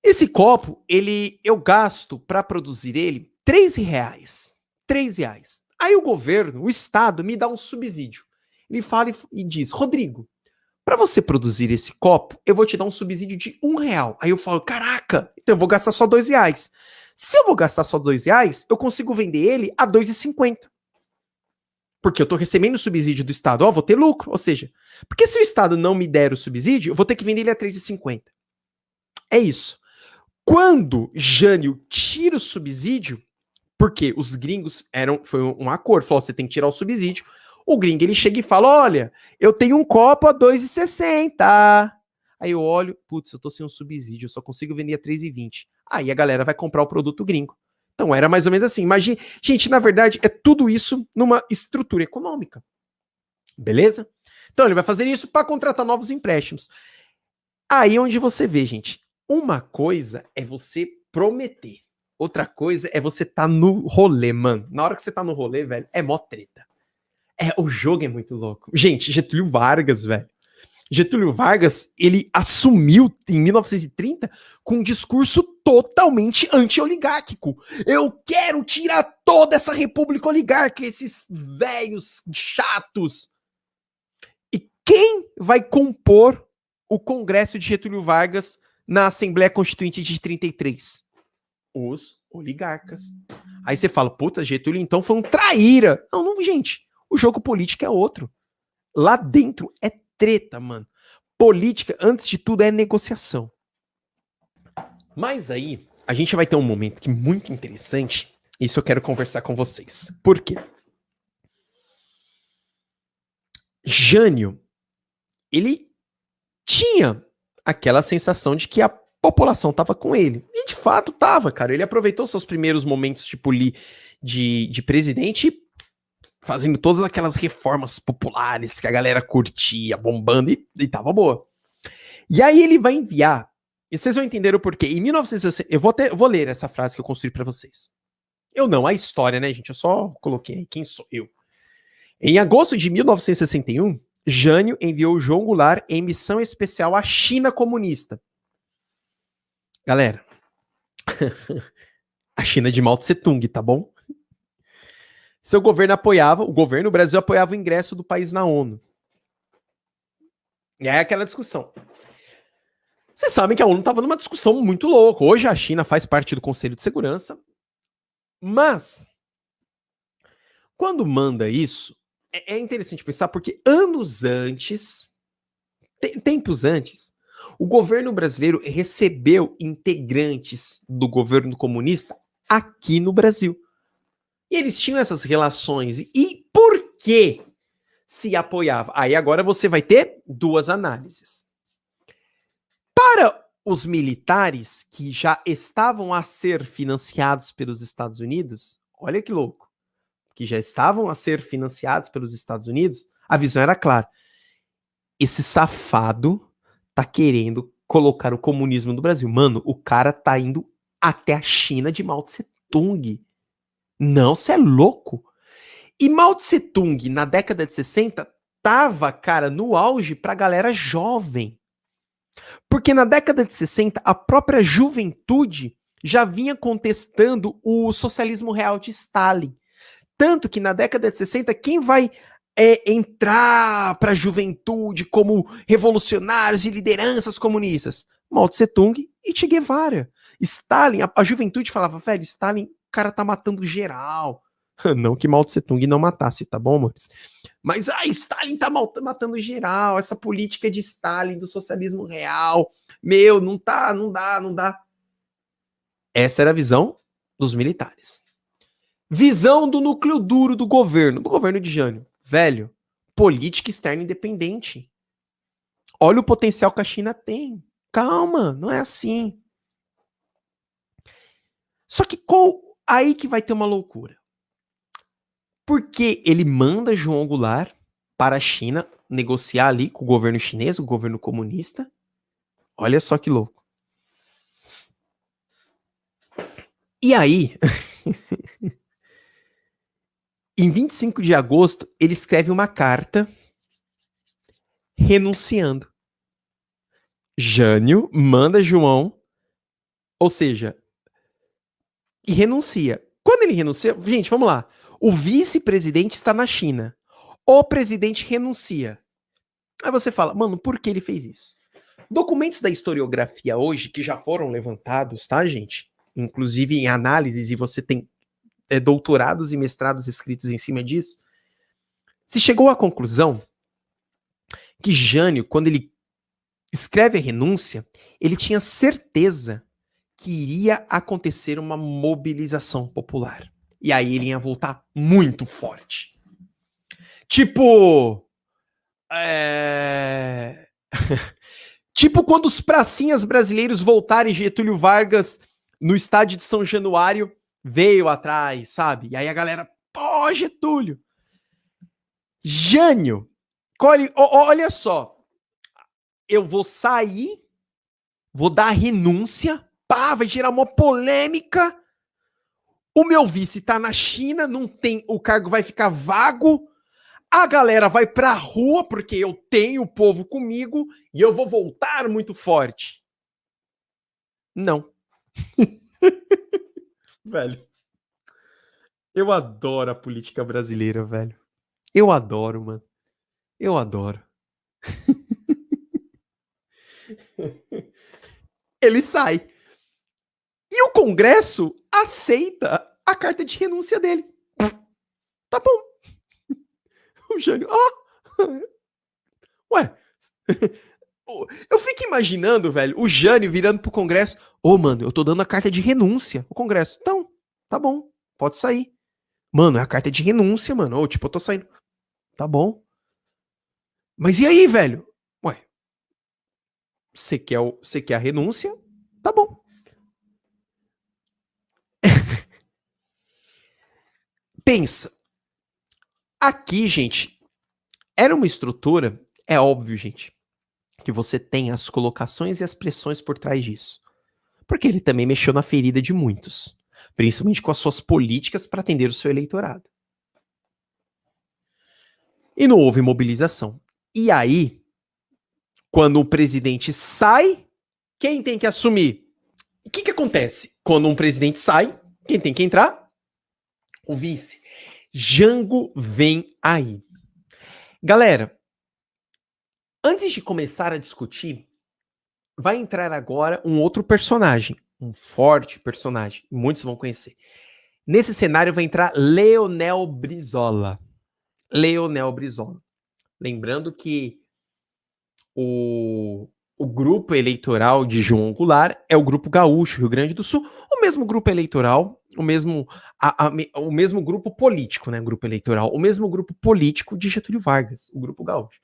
Esse copo, eu gasto para produzir ele R$3. R$3. Aí o governo, o Estado, me dá um subsídio. Ele fala e diz, Rodrigo, para você produzir esse copo, eu vou te dar um subsídio de R$1. Aí eu falo, caraca, então eu vou gastar só R$2. Se eu vou gastar só R$2, eu consigo vender ele a R$2,50. Porque eu tô recebendo o subsídio do Estado, vou ter lucro. Ou seja, porque se o Estado não me der o subsídio, eu vou ter que vender ele a R$3,50. É isso. Quando Jânio tira o subsídio, porque os gringos foi um acordo, falou, você tem que tirar o subsídio. O gringo, ele chega e fala, olha, eu tenho um copo a R$2,60. Aí eu olho, putz, eu tô sem um subsídio, eu só consigo vender a R$3,20. Aí a galera vai comprar o produto gringo. Então era mais ou menos assim. Imagina, gente, na verdade, é tudo isso numa estrutura econômica. Beleza? Então ele vai fazer isso para contratar novos empréstimos. Aí onde você vê, gente, uma coisa é você prometer. Outra coisa é você tá no rolê, mano. Na hora que você tá no rolê, velho, é mó treta. O jogo é muito louco. Gente, Getúlio Vargas, velho. Getúlio Vargas, ele assumiu em 1930 com um discurso totalmente anti-oligárquico. Eu quero tirar toda essa república oligárquica, esses velhos chatos. E quem vai compor o Congresso de Getúlio Vargas na Assembleia Constituinte de 33? Os oligarcas. Aí você fala, puta, Getúlio então foi um traíra. Não, gente. O jogo político é outro. Lá dentro é treta, mano. Política, antes de tudo, é negociação. Mas aí, a gente vai ter um momento que é muito interessante. Isso eu quero conversar com vocês. Por quê? Jânio, ele tinha aquela sensação de que a população tava com ele. E de fato tava, cara. Ele aproveitou seus primeiros momentos de presidente fazendo todas aquelas reformas populares que a galera curtia, bombando, e tava boa. E aí ele vai enviar, e vocês vão entender o porquê. Em 1960, eu vou ler essa frase que eu construí para vocês. Eu não, a história, né, gente? Eu só coloquei quem sou eu. Em agosto de 1961, Jânio enviou João Goulart em missão especial à China comunista. Galera, a China de Mao Tse Tung, tá bom? Seu governo apoiava, o governo do Brasil apoiava o ingresso do país na ONU. E aí aquela discussão. Vocês sabem que a ONU estava numa discussão muito louca. Hoje a China faz parte do Conselho de Segurança, mas quando manda isso, é interessante pensar porque anos antes, tempos antes, o governo brasileiro recebeu integrantes do governo comunista aqui no Brasil. E eles tinham essas relações. E por que se apoiava? Aí agora você vai ter duas análises. Para os militares que já estavam a ser financiados pelos Estados Unidos, olha que louco, que já estavam a ser financiados pelos Estados Unidos, a visão era clara. Esse safado tá querendo colocar o comunismo no Brasil. Mano, o cara tá indo até a China de Mao Tse Tung. Não, você é louco. E Mao Tse Tung, na década de 60, tava, cara, no auge pra galera jovem. Porque na década de 60, a própria juventude já vinha contestando o socialismo real de Stalin. Tanto que na década de 60, quem vai entrar para a juventude como revolucionários e lideranças comunistas? Mao Tse Tung e Che Guevara. Stalin, a juventude falava, velho, Stalin, o cara tá matando geral. Não que Mao Tse Tung não matasse, tá bom, Maurício? Mas Stalin tá matando geral, essa política de Stalin, do socialismo real, meu, não dá. Essa era a visão dos militares. Visão do núcleo duro do governo de Jânio. Velho, política externa independente. Olha o potencial que a China tem. Calma, não é assim. Só que aí que vai ter uma loucura. Porque ele manda João Goulart para a China negociar ali com o governo chinês, o governo comunista. Olha só que louco. E aí, em 25 de agosto, ele escreve uma carta renunciando. Jânio manda João, ou seja, e renuncia. Quando ele renuncia, gente, vamos lá. O vice-presidente está na China. O presidente renuncia. Aí você fala, mano, por que ele fez isso? Documentos da historiografia hoje, que já foram levantados, tá, gente? Inclusive em análises, e você tem doutorados e mestrados escritos em cima disso, se chegou à conclusão que Jânio, quando ele escreve a renúncia, ele tinha certeza que iria acontecer uma mobilização popular. E aí ele ia voltar muito forte. Tipo... tipo quando os pracinhas brasileiros voltarem, Getúlio Vargas, no estádio de São Januário, veio atrás, sabe? E aí a galera, pô, Getúlio. Jânio, olha só, eu vou sair, vou dar a renúncia, pá, vai gerar uma polêmica, o meu vice tá na China, não tem, o cargo vai ficar vago, a galera vai pra rua, porque eu tenho o povo comigo, e eu vou voltar muito forte. Não. Velho. Eu adoro a política brasileira, velho. Eu adoro, mano. Eu adoro. Ele sai. E o Congresso aceita a carta de renúncia dele. Tá bom. O Jânio, ué. Eu fico imaginando, velho, o Jânio virando pro Congresso. Mano, eu tô dando a carta de renúncia. O Congresso, então, tá bom, pode sair. Mano, é a carta de renúncia, mano. Tipo, eu tô saindo. Tá bom. Mas e aí, velho? Ué, você quer a renúncia? Tá bom. Pensa. Aqui, gente, era uma estrutura, é óbvio, gente, que você tem as colocações e as pressões por trás disso. Porque ele também mexeu na ferida de muitos, principalmente com as suas políticas para atender o seu eleitorado. E não houve mobilização. E aí, quando o presidente sai, quem tem que assumir? O que acontece? Quando um presidente sai, quem tem que entrar? O vice. Jango vem aí. Galera, antes de começar a discutir, vai entrar agora um outro personagem, um forte personagem, muitos vão conhecer. Nesse cenário vai entrar Leonel Brizola. Leonel Brizola. Lembrando que o grupo eleitoral de João Goulart é o Grupo Gaúcho, Rio Grande do Sul, o mesmo grupo eleitoral, o mesmo grupo político, né? Grupo eleitoral, o mesmo grupo político de Getúlio Vargas, o Grupo Gaúcho.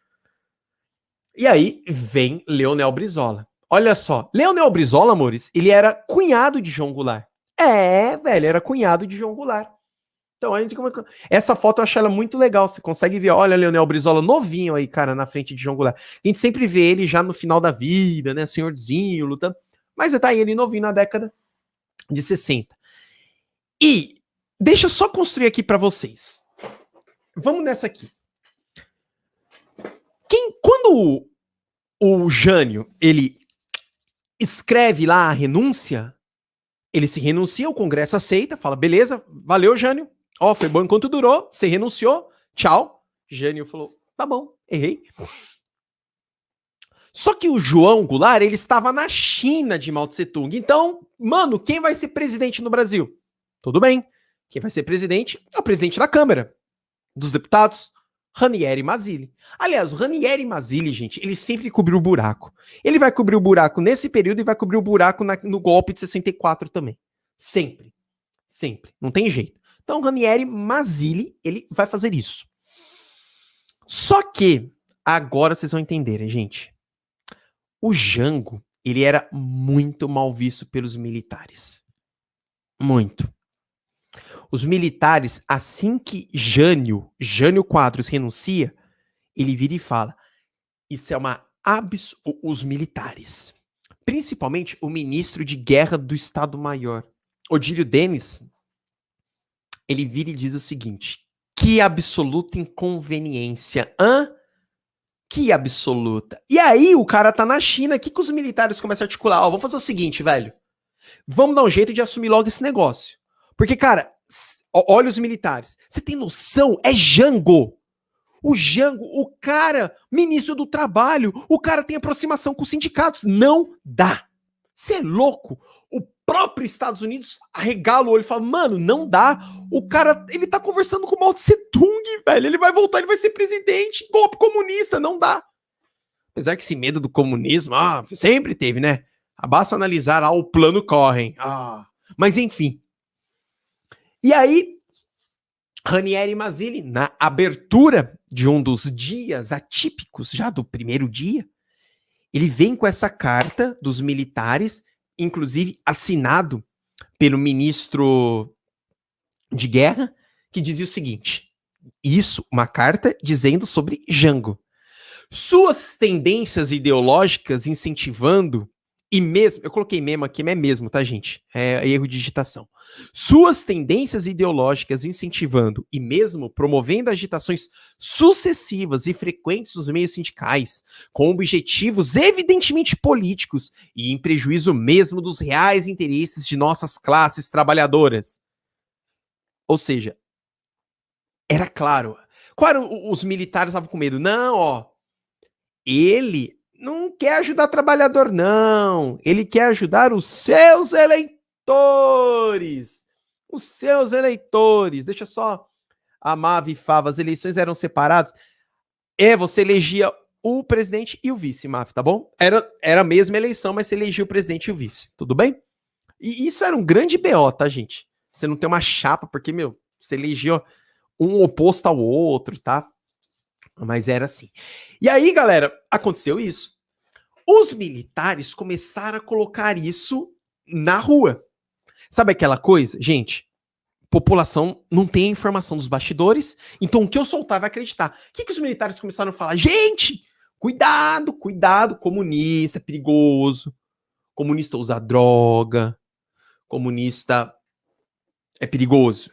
E aí vem Leonel Brizola. Olha só, Leonel Brizola, amores, ele era cunhado de João Goulart. É, velho, era cunhado de João Goulart. Então, a gente, essa foto eu acho ela muito legal. Você consegue ver, olha, Leonel Brizola novinho aí, cara, na frente de João Goulart. A gente sempre vê ele já no final da vida, né, senhorzinho, lutando. Mas tá aí, ele novinho na década de 60. E deixa eu só construir aqui pra vocês. Vamos nessa aqui. Quando o Jânio, ele escreve lá a renúncia, ele se renuncia, o Congresso aceita, fala, beleza, valeu, Jânio. Ó, foi bom enquanto durou, você renunciou, tchau. Jânio falou, tá bom, errei. Só que o João Goulart, ele estava na China de Mao Tse Tung. Então, mano, quem vai ser presidente no Brasil? Tudo bem. Quem vai ser presidente é o presidente da Câmara dos Deputados, Ranieri Mazzilli. Aliás, o Ranieri Mazzilli, gente, ele sempre cobriu o buraco. Ele vai cobrir o buraco nesse período e vai cobrir o buraco no golpe de 64 também. Sempre. Sempre. Não tem jeito. Então, o Ranieri Mazzilli, ele vai fazer isso. Só que, agora vocês vão entenderem, gente. O Jango, ele era muito mal visto pelos militares. Muito. Os militares, assim que Jânio Quadros renuncia, ele vira e fala, isso é uma os militares, principalmente o ministro de guerra do Estado-Maior, Odílio Denis, ele vira e diz o seguinte, que absoluta inconveniência, que absoluta. E aí o cara tá na China, o que os militares começam a articular? Ó, vamos fazer o seguinte, velho, vamos dar um jeito de assumir logo esse negócio. Porque, cara, olha os militares. Você tem noção? É Jango. O Jango, o cara, ministro do trabalho, o cara tem aproximação com os sindicatos. Não dá. Você é louco. O próprio Estados Unidos arregala o olho e fala, mano, não dá. O cara, ele tá conversando com o Mao Tse Tung, velho. Ele vai voltar, ele vai ser presidente. Golpe comunista, não dá. Apesar que esse medo do comunismo, sempre teve, né? Basta analisar, o plano Cohen. Mas enfim. E aí, Ranieri Mazzilli, na abertura de um dos dias atípicos, já do primeiro dia, ele vem com essa carta dos militares, inclusive assinado pelo ministro de guerra, que dizia o seguinte, uma carta dizendo sobre Jango. Suas tendências ideológicas incentivando, e mesmo, eu coloquei mesmo aqui, mas é mesmo, tá, gente? É erro de digitação. Suas tendências ideológicas incentivando e mesmo promovendo agitações sucessivas e frequentes nos meios sindicais, com objetivos evidentemente políticos e em prejuízo mesmo dos reais interesses de nossas classes trabalhadoras. Ou seja, era claro. Os militares estavam com medo. Não, ele não quer ajudar trabalhador, não. Ele quer ajudar os seus eleitores. Os seus eleitores. Deixa só a Mave e Fava. As eleições eram separadas. Você elegia o presidente e o vice, Mave, tá bom? Era a mesma eleição, mas você elegia o presidente e o vice. Tudo bem? E isso era um grande BO, tá, gente? Você não tem uma chapa, porque, você elegia um oposto ao outro, tá? Mas era assim. E aí, galera, aconteceu isso. Os militares começaram a colocar isso na rua. Sabe aquela coisa? Gente, população não tem a informação dos bastidores, então o que eu soltar vai acreditar. O que os militares começaram a falar? Gente, cuidado, comunista é perigoso. Comunista usa droga. Comunista é perigoso.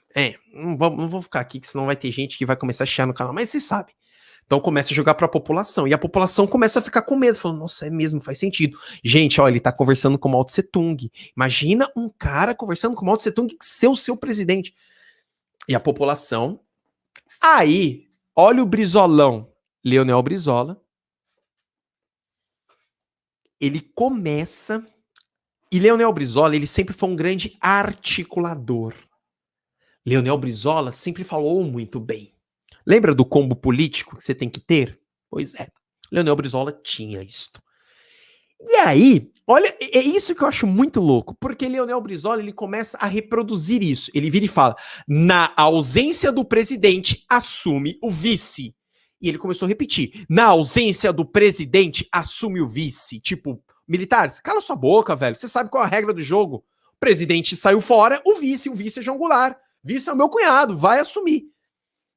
Não vou ficar aqui, que senão vai ter gente que vai começar a chiar no canal, mas você sabe. Então começa a jogar para a população, e a população começa a ficar com medo, falando, nossa, é mesmo, faz sentido. Gente, ó, ele tá conversando com o Mao Tse Tung. Imagina um cara conversando com o Mao Tse Tung ser o seu presidente. E a população Aí, olha o Brizolão, Leonel Brizola, ele começa... E Leonel Brizola, ele sempre foi um grande articulador. Leonel Brizola sempre falou muito bem. Lembra do combo político que você tem que ter? Pois é, Leonel Brizola tinha isto. E aí, olha, é isso que eu acho muito louco, porque Leonel Brizola, ele começa a reproduzir isso. Ele vira e fala, na ausência do presidente, assume o vice. E ele começou a repetir, na ausência do presidente, assume o vice. Tipo, militares, cala sua boca, velho, você sabe qual é a regra do jogo. O presidente saiu fora, o vice é João Goulart. Vice é o meu cunhado, vai assumir.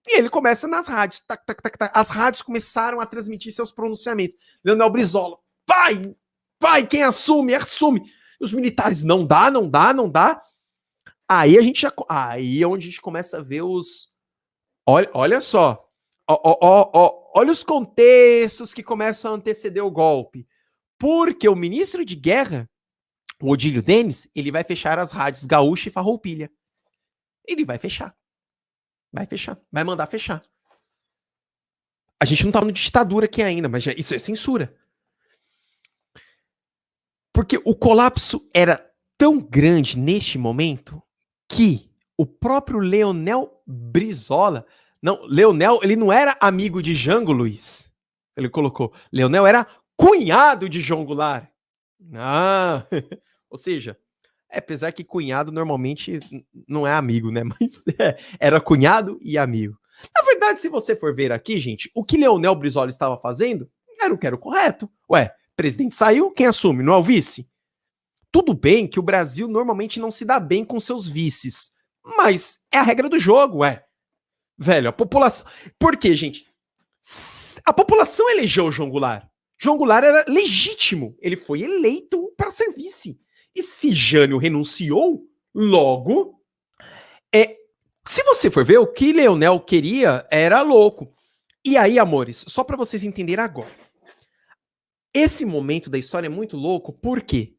E ele começa nas rádios. Tac, tac, tac, tac. As rádios começaram a transmitir seus pronunciamentos. Leonel Brizola, vai, quem assume, assume. E os militares, não dá, não dá, não dá. Aí a gente já. Aí é onde a gente começa a ver os. Olha só. Olha os contextos que começam a anteceder o golpe. Porque o ministro de guerra, o Odílio Denis, ele vai fechar as rádios Gaúcha e Farroupilha. Ele vai fechar. Vai fechar. Vai mandar fechar. A gente não tá falando de ditadura aqui ainda, mas isso é censura. Porque o colapso era tão grande neste momento que o próprio Leonel Brizola... Não, Leonel, ele não era amigo de Jango Luiz. Ele colocou. Leonel era cunhado de João Goulart. Ah, ou seja, apesar que cunhado normalmente não é amigo, né? Mas era cunhado e amigo. Na verdade, se você for ver aqui, gente, o que Leonel Brizola estava fazendo era o que era o correto. Ué, presidente saiu, quem assume? Não é o vice? Tudo bem que o Brasil normalmente não se dá bem com seus vices, mas é a regra do jogo, ué. Velho, a população... Por quê, gente? A população elegeu o João Goulart. João Goulart era legítimo. Ele foi eleito para ser vice. E se Jânio renunciou, logo... Se você for ver, o que Leonel queria era louco. E aí, amores, só para vocês entenderem agora. Esse momento da história é muito louco, por quê?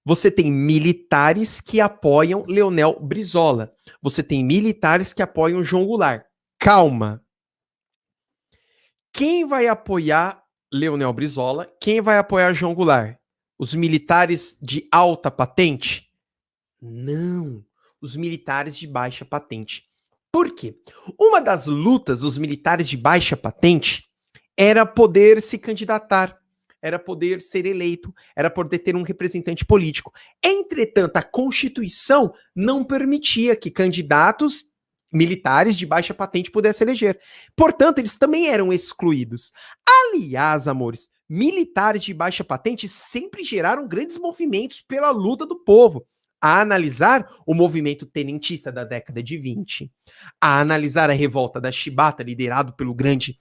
Você tem militares que apoiam Leonel Brizola. Você tem militares que apoiam João Goulart. Calma. Quem vai apoiar Leonel Brizola? Quem vai apoiar João Goulart? Os militares de alta patente? Não. Os militares de baixa patente. Por quê? Uma das lutas dos militares de baixa patente era poder se candidatar, era poder ser eleito, era poder ter um representante político. Entretanto, a Constituição não permitia que candidatos militares de baixa patente pudessem eleger. Portanto, eles também eram excluídos. Aliás, amores, militares de baixa patente sempre geraram grandes movimentos pela luta do povo. A analisar o movimento tenentista da década de 20, a analisar a revolta da Chibata, liderado pelo grande,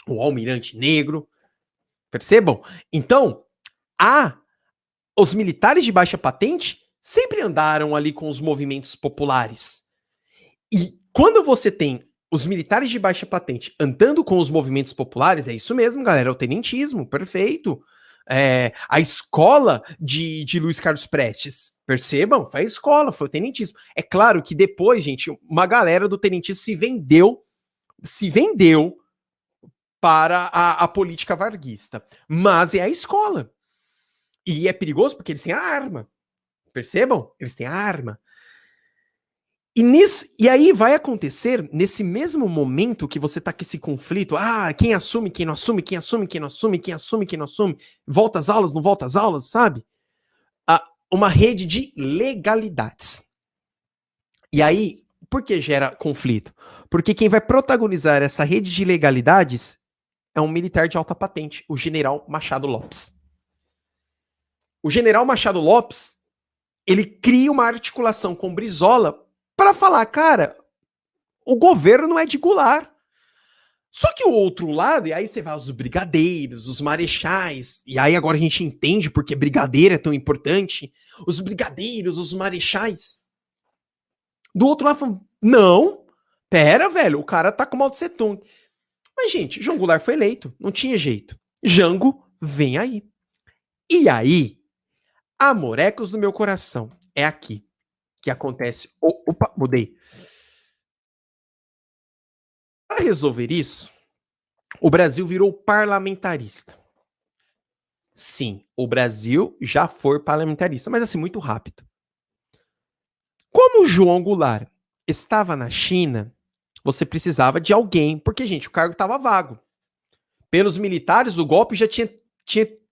o almirante negro. Percebam? Então, os militares de baixa patente sempre andaram ali com os movimentos populares. E quando você tem os militares de baixa patente andando com os movimentos populares, é isso mesmo, galera, é o tenentismo, perfeito. A escola de Luiz Carlos Prestes, percebam, foi a escola, foi o tenentismo. É claro que depois, gente, uma galera do tenentismo se vendeu para a política varguista, mas é a escola. E é perigoso porque eles têm a arma, percebam? Eles têm a arma. E aí vai acontecer, nesse mesmo momento que você tá com esse conflito, quem assume, quem não assume, quem assume, quem não assume, quem assume, quem não assume, volta às aulas, não volta às aulas, sabe? Uma rede de legalidades. E aí, por que gera conflito? Porque quem vai protagonizar essa rede de legalidades é um militar de alta patente, o general Machado Lopes. O general Machado Lopes, ele cria uma articulação com Brizola para falar, cara, o governo não é de Goulart. Só que o outro lado, e aí você vai os brigadeiros, os marechais, e aí agora a gente entende porque brigadeiro é tão importante, os brigadeiros, os marechais. Do outro lado, falam, não, pera, velho, o cara tá com Mao Tse Tung. Mas, gente, João Goulart foi eleito, não tinha jeito. Jango, vem aí. E aí, amorecos do meu coração, é aqui que acontece. Opa, mudei. Para resolver isso, o Brasil virou parlamentarista. Sim, o Brasil já foi parlamentarista, mas assim, muito rápido. Como o João Goulart estava na China, você precisava de alguém, porque, gente, o cargo estava vago. Pelos militares, o golpe já tinha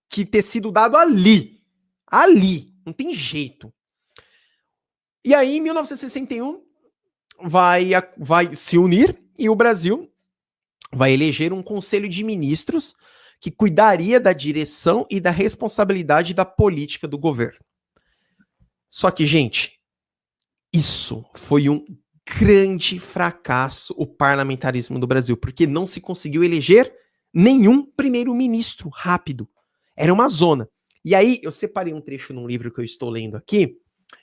que ter sido dado ali. Ali. Não tem jeito. E aí, em 1961, vai se unir e o Brasil vai eleger um conselho de ministros que cuidaria da direção e da responsabilidade da política do governo. Só que, gente, isso foi um grande fracasso, o parlamentarismo do Brasil, porque não se conseguiu eleger nenhum primeiro-ministro rápido. Era uma zona. E aí, eu separei um trecho num livro que eu estou lendo aqui,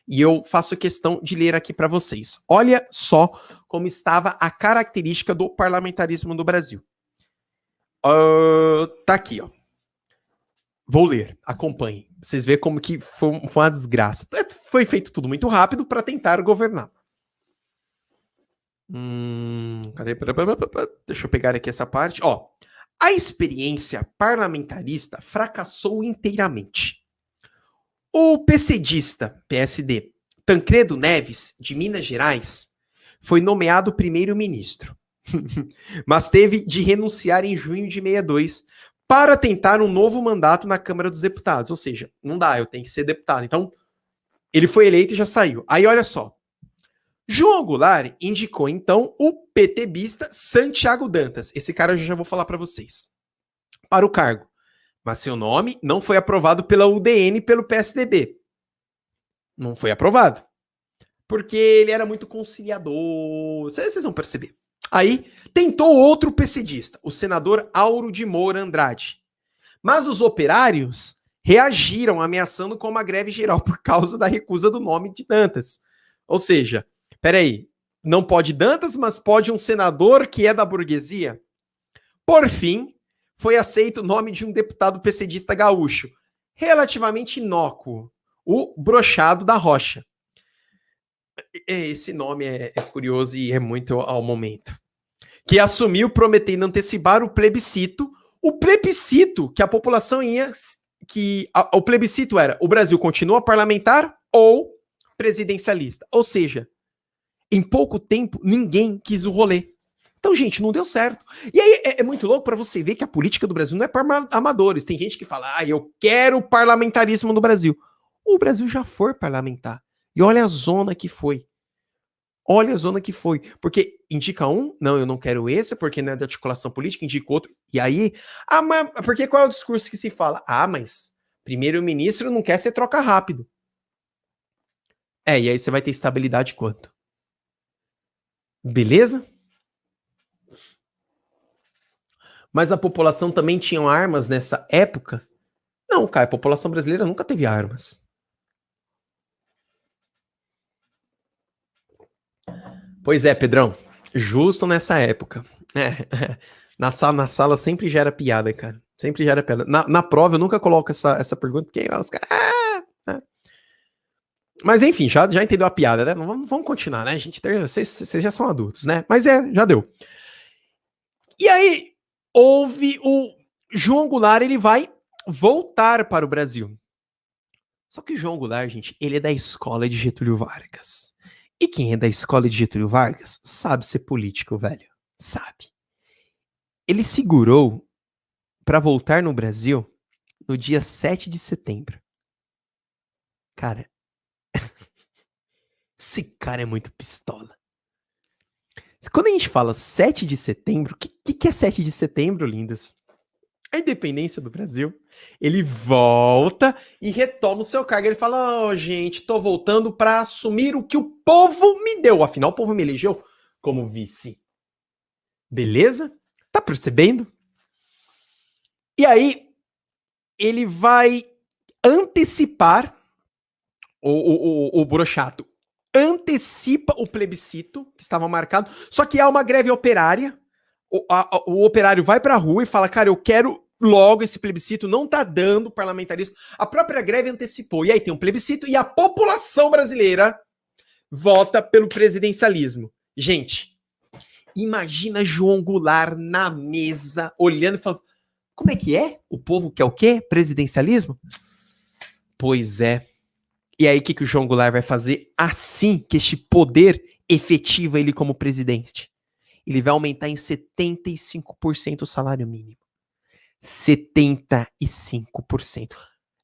e eu faço questão de ler aqui para vocês. Olha só como estava a característica do parlamentarismo do Brasil. Tá aqui, ó. Vou ler, acompanhe. Vocês veem como que foi uma desgraça. Foi feito tudo muito rápido para tentar governar. Cadê? Deixa eu pegar aqui essa parte. Ó, a experiência parlamentarista fracassou inteiramente. O PCdista, PSD, Tancredo Neves, de Minas Gerais, foi nomeado primeiro-ministro, mas teve de renunciar em junho de 62 para tentar um novo mandato na Câmara dos Deputados. Ou seja, não dá, eu tenho que ser deputado. Então, ele foi eleito e já saiu. Aí, olha só. João Goulart indicou, então, o PTBista Santiago Dantas. Esse cara eu já vou falar para vocês. Para o cargo. Mas seu nome não foi aprovado pela UDN e pelo PSDB. Não foi aprovado. Porque ele era muito conciliador. Vocês vão perceber. Aí, tentou outro PCdista, o senador Auro de Moura Andrade. Mas os operários reagiram ameaçando com uma greve geral por causa da recusa do nome de Dantas. Ou seja, peraí, não pode Dantas, mas pode um senador que é da burguesia? Por fim, foi aceito o nome de um deputado PCdista gaúcho, relativamente inócuo, o Brochado da Rocha. Esse nome é curioso e é muito ao momento. Que assumiu prometendo antecipar o plebiscito que a população ia... o plebiscito era: o Brasil continua parlamentar ou presidencialista. Ou seja, em pouco tempo, ninguém quis o rolê. Então, gente, não deu certo. E aí é muito louco para você ver que a política do Brasil não é para amadores. Tem gente que fala, eu quero o parlamentarismo no Brasil. O Brasil já foi parlamentar. E olha a zona que foi. Olha a zona que foi. Porque indica um, não, eu não quero esse, porque não é da articulação política, indica outro. E aí, mas porque qual é o discurso que se fala? Mas primeiro-ministro não quer ser troca rápido. E aí você vai ter estabilidade quanto? Beleza? Mas a população também tinha armas nessa época? Não, cara, a população brasileira nunca teve armas. Pois é, Pedrão, justo nessa época. Na sala sempre gera piada, cara. Sempre gera piada. Na prova eu nunca coloco essa pergunta, porque os caras... Mas enfim, já entendeu a piada, né? Vamos continuar, né, gente? Vocês já são adultos, né? Mas já deu. E aí, houve o João Goulart, ele vai voltar para o Brasil. Só que o João Goulart, gente, ele é da escola de Getúlio Vargas. E quem é da escola de Getúlio Vargas sabe ser político, velho. Sabe. Ele segurou para voltar no Brasil no dia 7 de setembro. Cara, esse cara é muito pistola. Quando a gente fala 7 de setembro, o que é 7 de setembro, lindas? A independência do Brasil. Ele volta e retoma o seu cargo. Ele fala, gente, tô voltando para assumir o que o povo me deu. Afinal, o povo me elegeu como vice. Beleza? Tá percebendo? E aí, ele vai antecipar o Brochato. Antecipa o plebiscito que estava marcado. Só que há uma greve operária. O operário vai pra rua e fala, cara, eu quero logo esse plebiscito, não tá dando parlamentarismo. A própria greve antecipou. E aí tem um plebiscito e a população brasileira vota pelo presidencialismo. Gente, Imagina João Goulart na mesa, olhando e falando, como é que é? O povo quer o quê? Presidencialismo? Pois é. E aí, o que o João Goulart vai fazer assim que este poder efetiva ele como presidente? Ele vai aumentar em 75% o salário mínimo. 75%.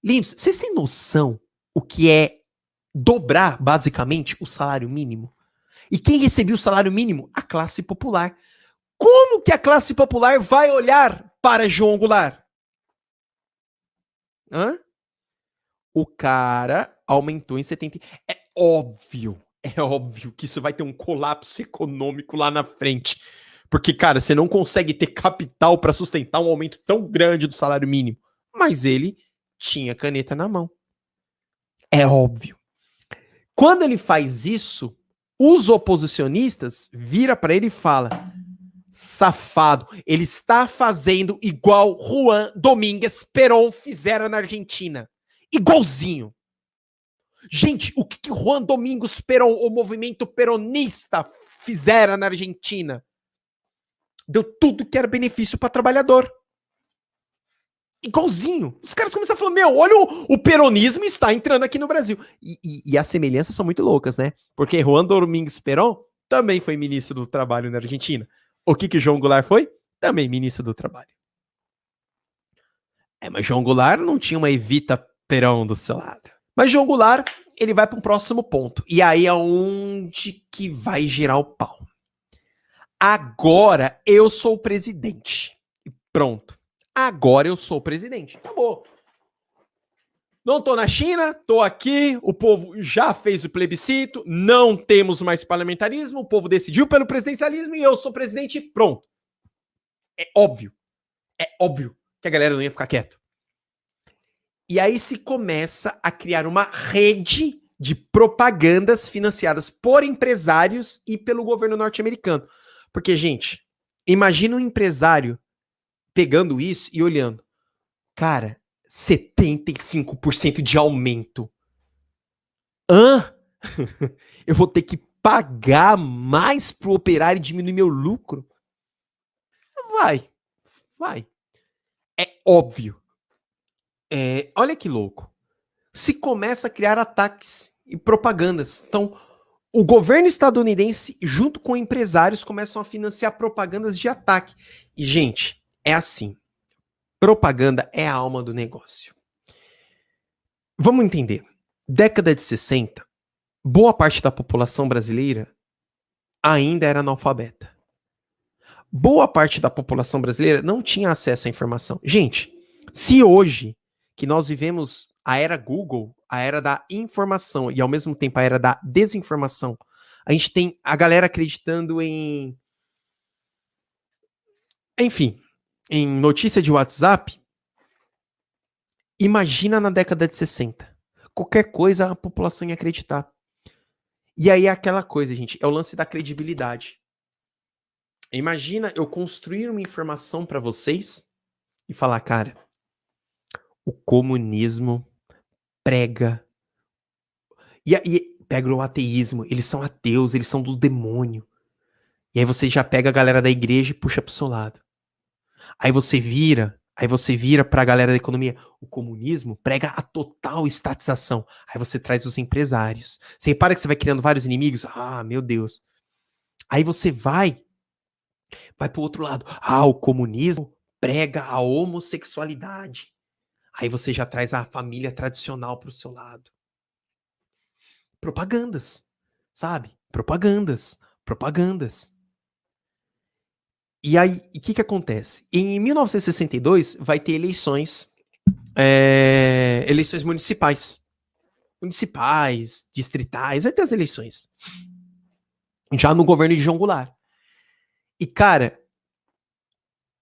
Lindos, vocês têm noção o que é dobrar, basicamente, o salário mínimo? E quem recebia o salário mínimo? A classe popular. Como que a classe popular vai olhar para João Goulart? Hã? O cara aumentou em 70. É óbvio que isso vai ter um colapso econômico lá na frente. Porque, cara, você não consegue ter capital para sustentar um aumento tão grande do salário mínimo. Mas ele tinha caneta na mão. É óbvio. Quando ele faz isso, os oposicionistas viram para ele e falam: safado, ele está fazendo igual Juan Domingues Perón fizera na Argentina. Igualzinho. Gente, o que Juan Domingues Perón, o movimento peronista, fizera na Argentina? Deu tudo que era benefício para trabalhador. Igualzinho. Os caras começaram a falar, meu, olha, o peronismo está entrando aqui no Brasil. E as semelhanças são muito loucas, né? Porque Juan Domingues Perón também foi ministro do Trabalho na Argentina. O que João Goulart foi? Também ministro do Trabalho. Mas João Goulart não tinha uma Evita Perón do seu lado. Mas João Goulart, ele vai para um próximo ponto. E aí é onde que vai girar o pau. Agora eu sou o presidente. Pronto. Agora eu sou o presidente. Acabou. Não tô na China, tô aqui, o povo já fez o plebiscito, não temos mais parlamentarismo, o povo decidiu pelo presidencialismo e eu sou presidente, pronto. É óbvio que a galera não ia ficar quieta. E aí se começa a criar uma rede de propagandas financiadas por empresários e pelo governo norte-americano. Porque, gente, imagina um empresário pegando isso e olhando. Cara, 75% de aumento. Hã? Eu vou ter que pagar mais pro operário e diminuir meu lucro? Vai. É óbvio. Olha que louco. Se começa a criar ataques e propagandas. Então, o governo estadunidense, junto com empresários, começam a financiar propagandas de ataque. E, gente, é assim. Propaganda é a alma do negócio. Vamos entender. Década de 60, boa parte da população brasileira ainda era analfabeta. Boa parte da população brasileira não tinha acesso à informação. Gente, se hoje, que nós vivemos a era Google, a era da informação e ao mesmo tempo a era da desinformação, a gente tem a galera acreditando em notícia de WhatsApp. Imagina na década de 60. Qualquer coisa a população ia acreditar. E aí é aquela coisa, gente, é o lance da credibilidade. Imagina eu construir uma informação para vocês e falar, cara, o comunismo prega e pega o ateísmo, eles são ateus, eles são do demônio. E aí você já pega a galera da igreja e puxa pro seu lado. Aí você vira pra galera da economia. O comunismo prega a total estatização. Aí você traz os empresários. Você repara que você vai criando vários inimigos? Ah, meu Deus. Aí você vai pro outro lado. Ah, o comunismo prega a homossexualidade. Aí você já traz a família tradicional pro seu lado. Propagandas, sabe? Propagandas. E aí, o que acontece? Em 1962, vai ter eleições municipais. Municipais, distritais, vai ter as eleições. Já no governo de João Goulart. E, cara,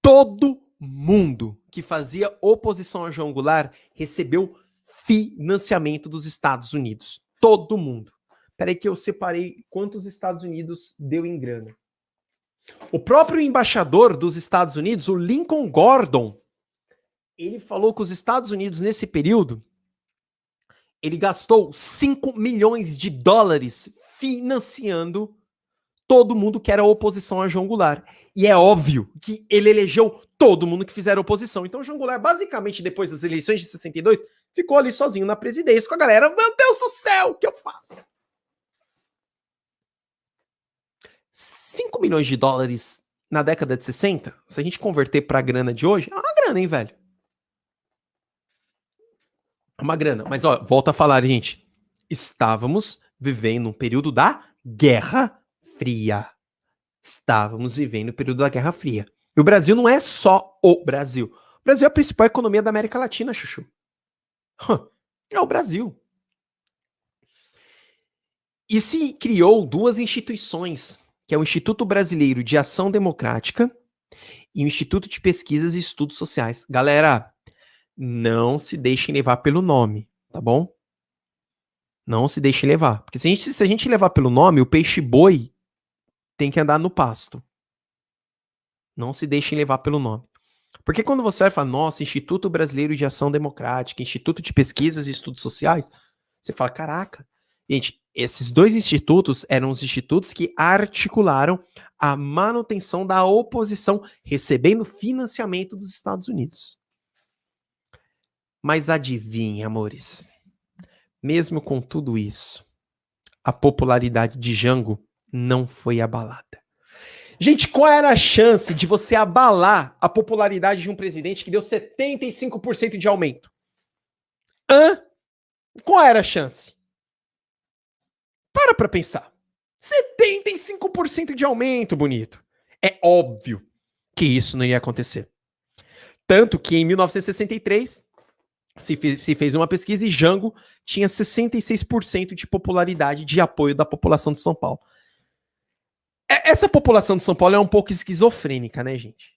todo mundo que fazia oposição a João Goulart recebeu financiamento dos Estados Unidos. Todo mundo. Peraí que eu separei quantos Estados Unidos deu em grana. O próprio embaixador dos Estados Unidos, o Lincoln Gordon, ele falou que os Estados Unidos, nesse período, ele gastou 5 milhões de dólares financiando todo mundo que era oposição a João Goulart. E é óbvio que ele elegeu todo mundo que fizeram oposição. Então, João Goulart, basicamente, depois das eleições de 62, ficou ali sozinho na presidência com a galera. Meu Deus do céu, o que eu faço? 5 milhões de dólares na década de 60, se a gente converter pra grana de hoje, é uma grana, hein, velho? É uma grana. Mas, ó, volta a falar, gente. Estávamos vivendo um período da Guerra Fria. Estávamos vivendo o período da Guerra Fria. E o Brasil não é só o Brasil. O Brasil é a principal economia da América Latina, chuchu. É o Brasil. E se criou duas instituições, que é o Instituto Brasileiro de Ação Democrática e o Instituto de Pesquisas e Estudos Sociais. Galera, não se deixem levar pelo nome, tá bom? Não se deixem levar. Porque se a gente levar pelo nome, o peixe-boi tem que andar no pasto. Não se deixem levar pelo nome. Porque quando você vai falar, nossa, Instituto Brasileiro de Ação Democrática, Instituto de Pesquisas e Estudos Sociais, você fala, caraca. Gente, esses dois institutos eram os institutos que articularam a manutenção da oposição, recebendo financiamento dos Estados Unidos. Mas adivinha, amores, mesmo com tudo isso, a popularidade de Jango não foi abalada. Gente, qual era a chance de você abalar a popularidade de um presidente que deu 75% de aumento? Hã? Qual era a chance? Para pensar. 75% de aumento, bonito. É óbvio que isso não ia acontecer. Tanto que em 1963 se fez uma pesquisa e Jango tinha 66% de popularidade de apoio da população de São Paulo. Essa população de São Paulo é um pouco esquizofrênica, né, gente?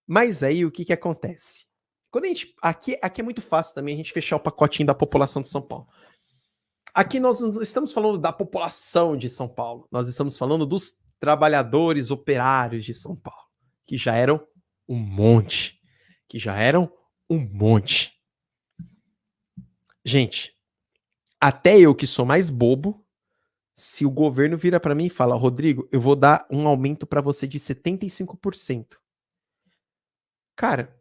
Mas aí o que acontece? Quando a gente. Aqui é muito fácil também a gente fechar o pacotinho da população de São Paulo. Aqui nós não estamos falando da população de São Paulo, nós estamos falando dos trabalhadores operários de São Paulo, que já eram um monte. Gente, até eu que sou mais bobo, se o governo vira para mim e fala, Rodrigo, eu vou dar um aumento para você de 75%. Cara,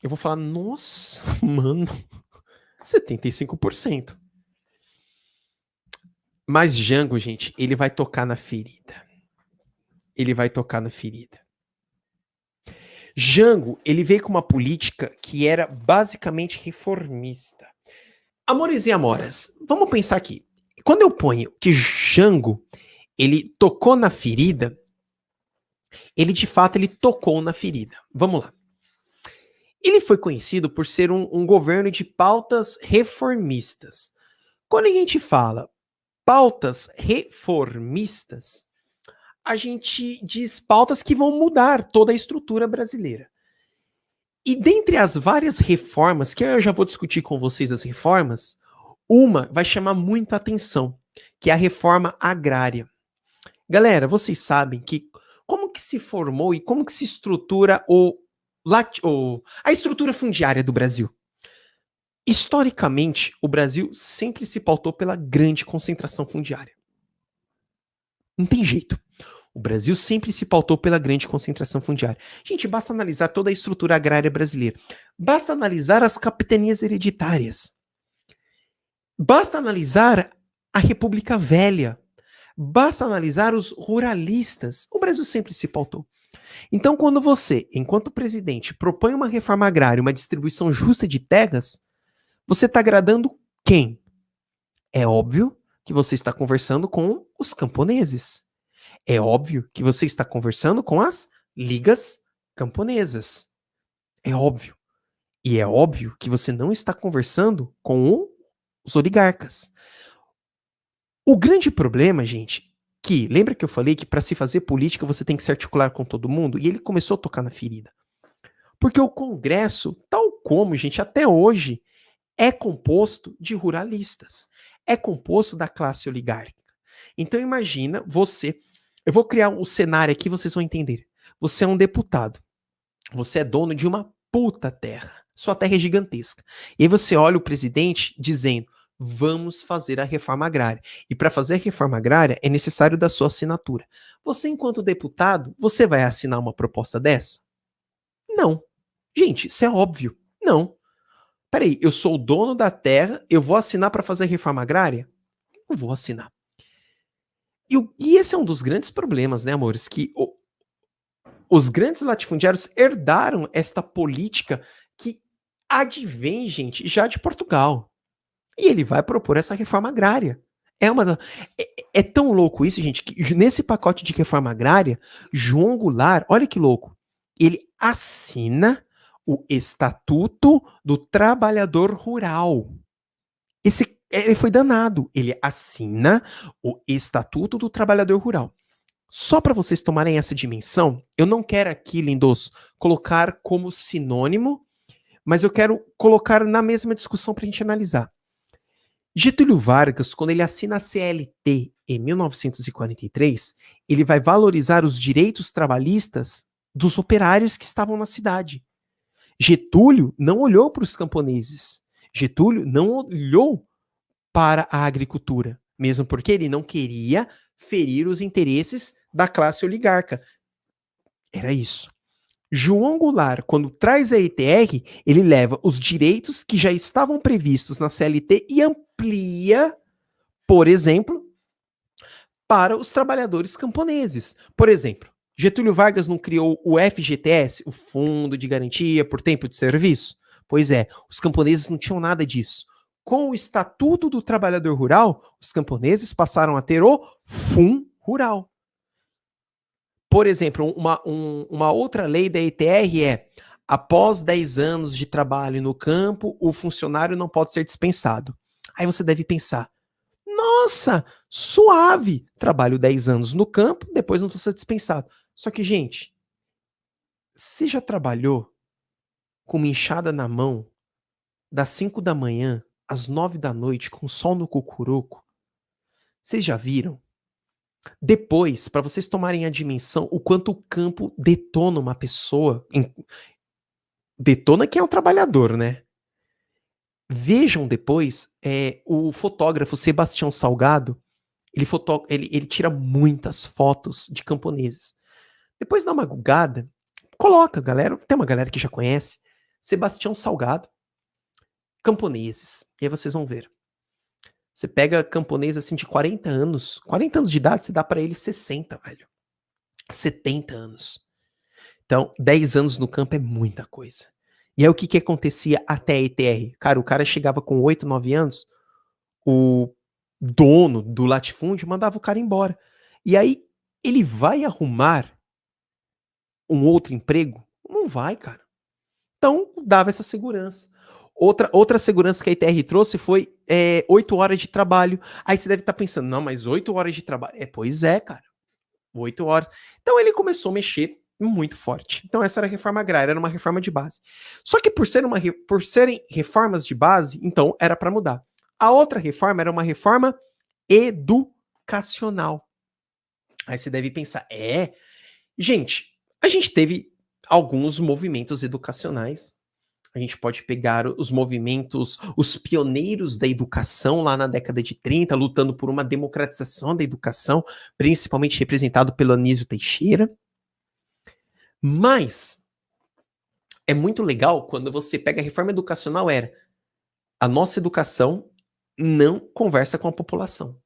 eu vou falar, nossa, mano, 75%. Mas Jango, gente, ele vai tocar na ferida. Jango, ele veio com uma política que era basicamente reformista. Amores e amoras, vamos pensar aqui. Quando eu ponho que Jango, ele tocou na ferida, ele de fato ele tocou na ferida. Vamos lá. Ele foi conhecido por ser um governo de pautas reformistas. Quando a gente fala pautas reformistas, a gente diz pautas que vão mudar toda a estrutura brasileira. E dentre as várias reformas, que eu já vou discutir com vocês as reformas, uma vai chamar muita atenção, que é a reforma agrária. Galera, vocês sabem que como que se formou e como que se estrutura a estrutura fundiária do Brasil? Historicamente, o Brasil sempre se pautou pela grande concentração fundiária. Não tem jeito. O Brasil sempre se pautou pela grande concentração fundiária. Gente, basta analisar toda a estrutura agrária brasileira. Basta analisar as capitanias hereditárias. Basta analisar a República Velha. Basta analisar os ruralistas. O Brasil sempre se pautou. Então, quando você, enquanto presidente, propõe uma reforma agrária, uma distribuição justa de terras, você está agradando quem? É óbvio que você está conversando com os camponeses. É óbvio que você está conversando com as ligas camponesas. É óbvio. E é óbvio que você não está conversando com os oligarcas. O grande problema, gente, que lembra que eu falei que para se fazer política você tem que se articular com todo mundo? E ele começou a tocar na ferida. Porque o Congresso, tal como, gente, até hoje, é composto de ruralistas. É composto da classe oligárquica. Então imagina você... Eu vou criar um cenário aqui, vocês vão entender. Você é um deputado. Você é dono de uma puta terra. Sua terra é gigantesca. E aí você olha o presidente dizendo, vamos fazer a reforma agrária. E para fazer a reforma agrária é necessário da sua assinatura. Você, enquanto deputado, você vai assinar uma proposta dessa? Não. Gente, isso é óbvio. Não. Peraí, eu sou o dono da terra, eu vou assinar para fazer a reforma agrária? Não vou assinar. E esse é um dos grandes problemas, né, amores? Que os grandes latifundiários herdaram esta política que advém, gente, já de Portugal. E ele vai propor essa reforma agrária. É tão louco isso, gente, que nesse pacote de reforma agrária, João Goulart, olha que louco, ele assina o Estatuto do Trabalhador Rural. Ele foi danado. Ele assina o Estatuto do Trabalhador Rural. Só para vocês tomarem essa dimensão, eu não quero aqui, lindos, colocar como sinônimo, mas eu quero colocar na mesma discussão para a gente analisar. Getúlio Vargas, quando ele assina a CLT em 1943, ele vai valorizar os direitos trabalhistas dos operários que estavam na cidade. Getúlio não olhou para os camponeses. Getúlio não olhou para a agricultura, mesmo porque ele não queria ferir os interesses da classe oligarca. Era isso. João Goulart, quando traz a ETR, ele leva os direitos que já estavam previstos na CLT e amplia, por exemplo, para os trabalhadores camponeses. Por exemplo, Getúlio Vargas não criou o FGTS, o Fundo de Garantia por Tempo de Serviço? Pois é, os camponeses não tinham nada disso. Com o Estatuto do Trabalhador Rural, os camponeses passaram a ter o FUN Rural. Por exemplo, uma outra lei da ETR é: após 10 anos de trabalho no campo, o funcionário não pode ser dispensado. Aí você deve pensar: nossa, suave, trabalho 10 anos no campo, depois não precisa ser dispensado. Só que, gente, você já trabalhou com uma enxada na mão das 5 da manhã às 9 da noite com sol no cucuruco? Vocês já viram? Depois, para vocês tomarem a dimensão, o quanto o campo detona uma pessoa. Detona quem é um trabalhador, né? Vejam depois, o fotógrafo Sebastião Salgado, ele tira muitas fotos de camponeses. Depois dá uma googada, coloca, galera, tem uma galera que já conhece, Sebastião Salgado, camponeses, e aí vocês vão ver. Você pega camponês assim de 40 anos de idade, você dá para ele 60, velho. 70 anos. Então, 10 anos no campo é muita coisa. E aí o que acontecia até a ETR? Cara, o cara chegava com 8, 9 anos, o dono do latifúndio mandava o cara embora. E aí ele vai arrumar um outro emprego? Não vai, cara. Então, dava essa segurança. Outra segurança que a ITR trouxe foi 8 horas de trabalho. Aí você deve estar pensando, não, mas 8 horas de trabalho. Pois é, cara. 8 horas. Então ele começou a mexer muito forte. Então essa era a reforma agrária, era uma reforma de base. Só que por serem reformas de base, então era para mudar. A outra reforma era uma reforma educacional. Aí você deve pensar, gente, a gente teve alguns movimentos educacionais. A gente pode pegar os movimentos, os pioneiros da educação lá na década de 30, lutando por uma democratização da educação, principalmente representado pelo Anísio Teixeira. Mas é muito legal quando você pega a reforma educacional, a nossa educação não conversa com a população.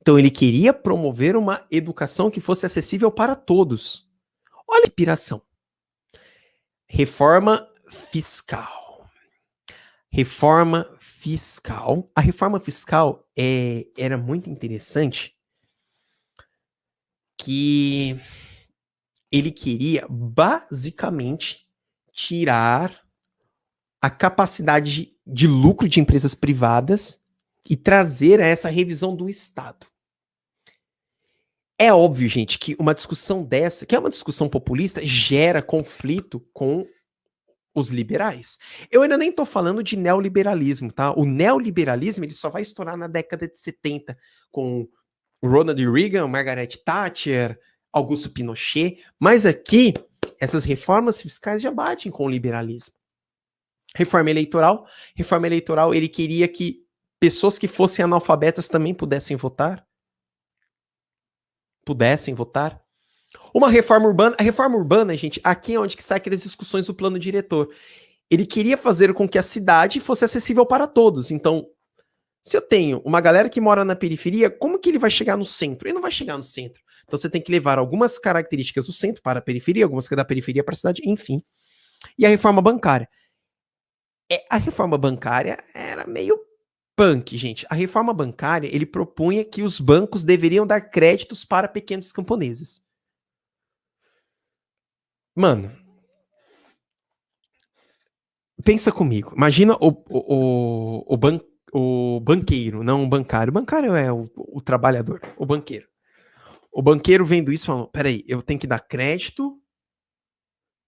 Então ele queria promover uma educação que fosse acessível para todos. Olha a inspiração. Reforma fiscal. Reforma fiscal. A reforma fiscal era muito interessante, que ele queria basicamente tirar a capacidade de lucro de empresas privadas e trazer essa revisão do Estado. É óbvio, gente, que uma discussão dessa, que é uma discussão populista, gera conflito com os liberais. Eu ainda nem estou falando de neoliberalismo, tá? O neoliberalismo ele só vai estourar na década de 70, com Ronald Reagan, Margaret Thatcher, Augusto Pinochet, mas aqui, essas reformas fiscais já batem com o liberalismo. Reforma eleitoral ele queria que pessoas que fossem analfabetas também pudessem votar? Pudessem votar? Uma reforma urbana. A reforma urbana, gente, aqui é onde que sai aquelas discussões do plano diretor. Ele queria fazer com que a cidade fosse acessível para todos. Então, se eu tenho uma galera que mora na periferia, como que ele vai chegar no centro? Ele não vai chegar no centro. Então você tem que levar algumas características do centro para a periferia, algumas da periferia para a cidade, enfim. E a reforma bancária. A reforma bancária era meio punk, gente. A reforma bancária, ele propunha que os bancos deveriam dar créditos para pequenos camponeses. Mano, pensa comigo. Imagina o banqueiro, não o bancário. O bancário é o trabalhador, o banqueiro. O banqueiro vendo isso falando, peraí, eu tenho que dar crédito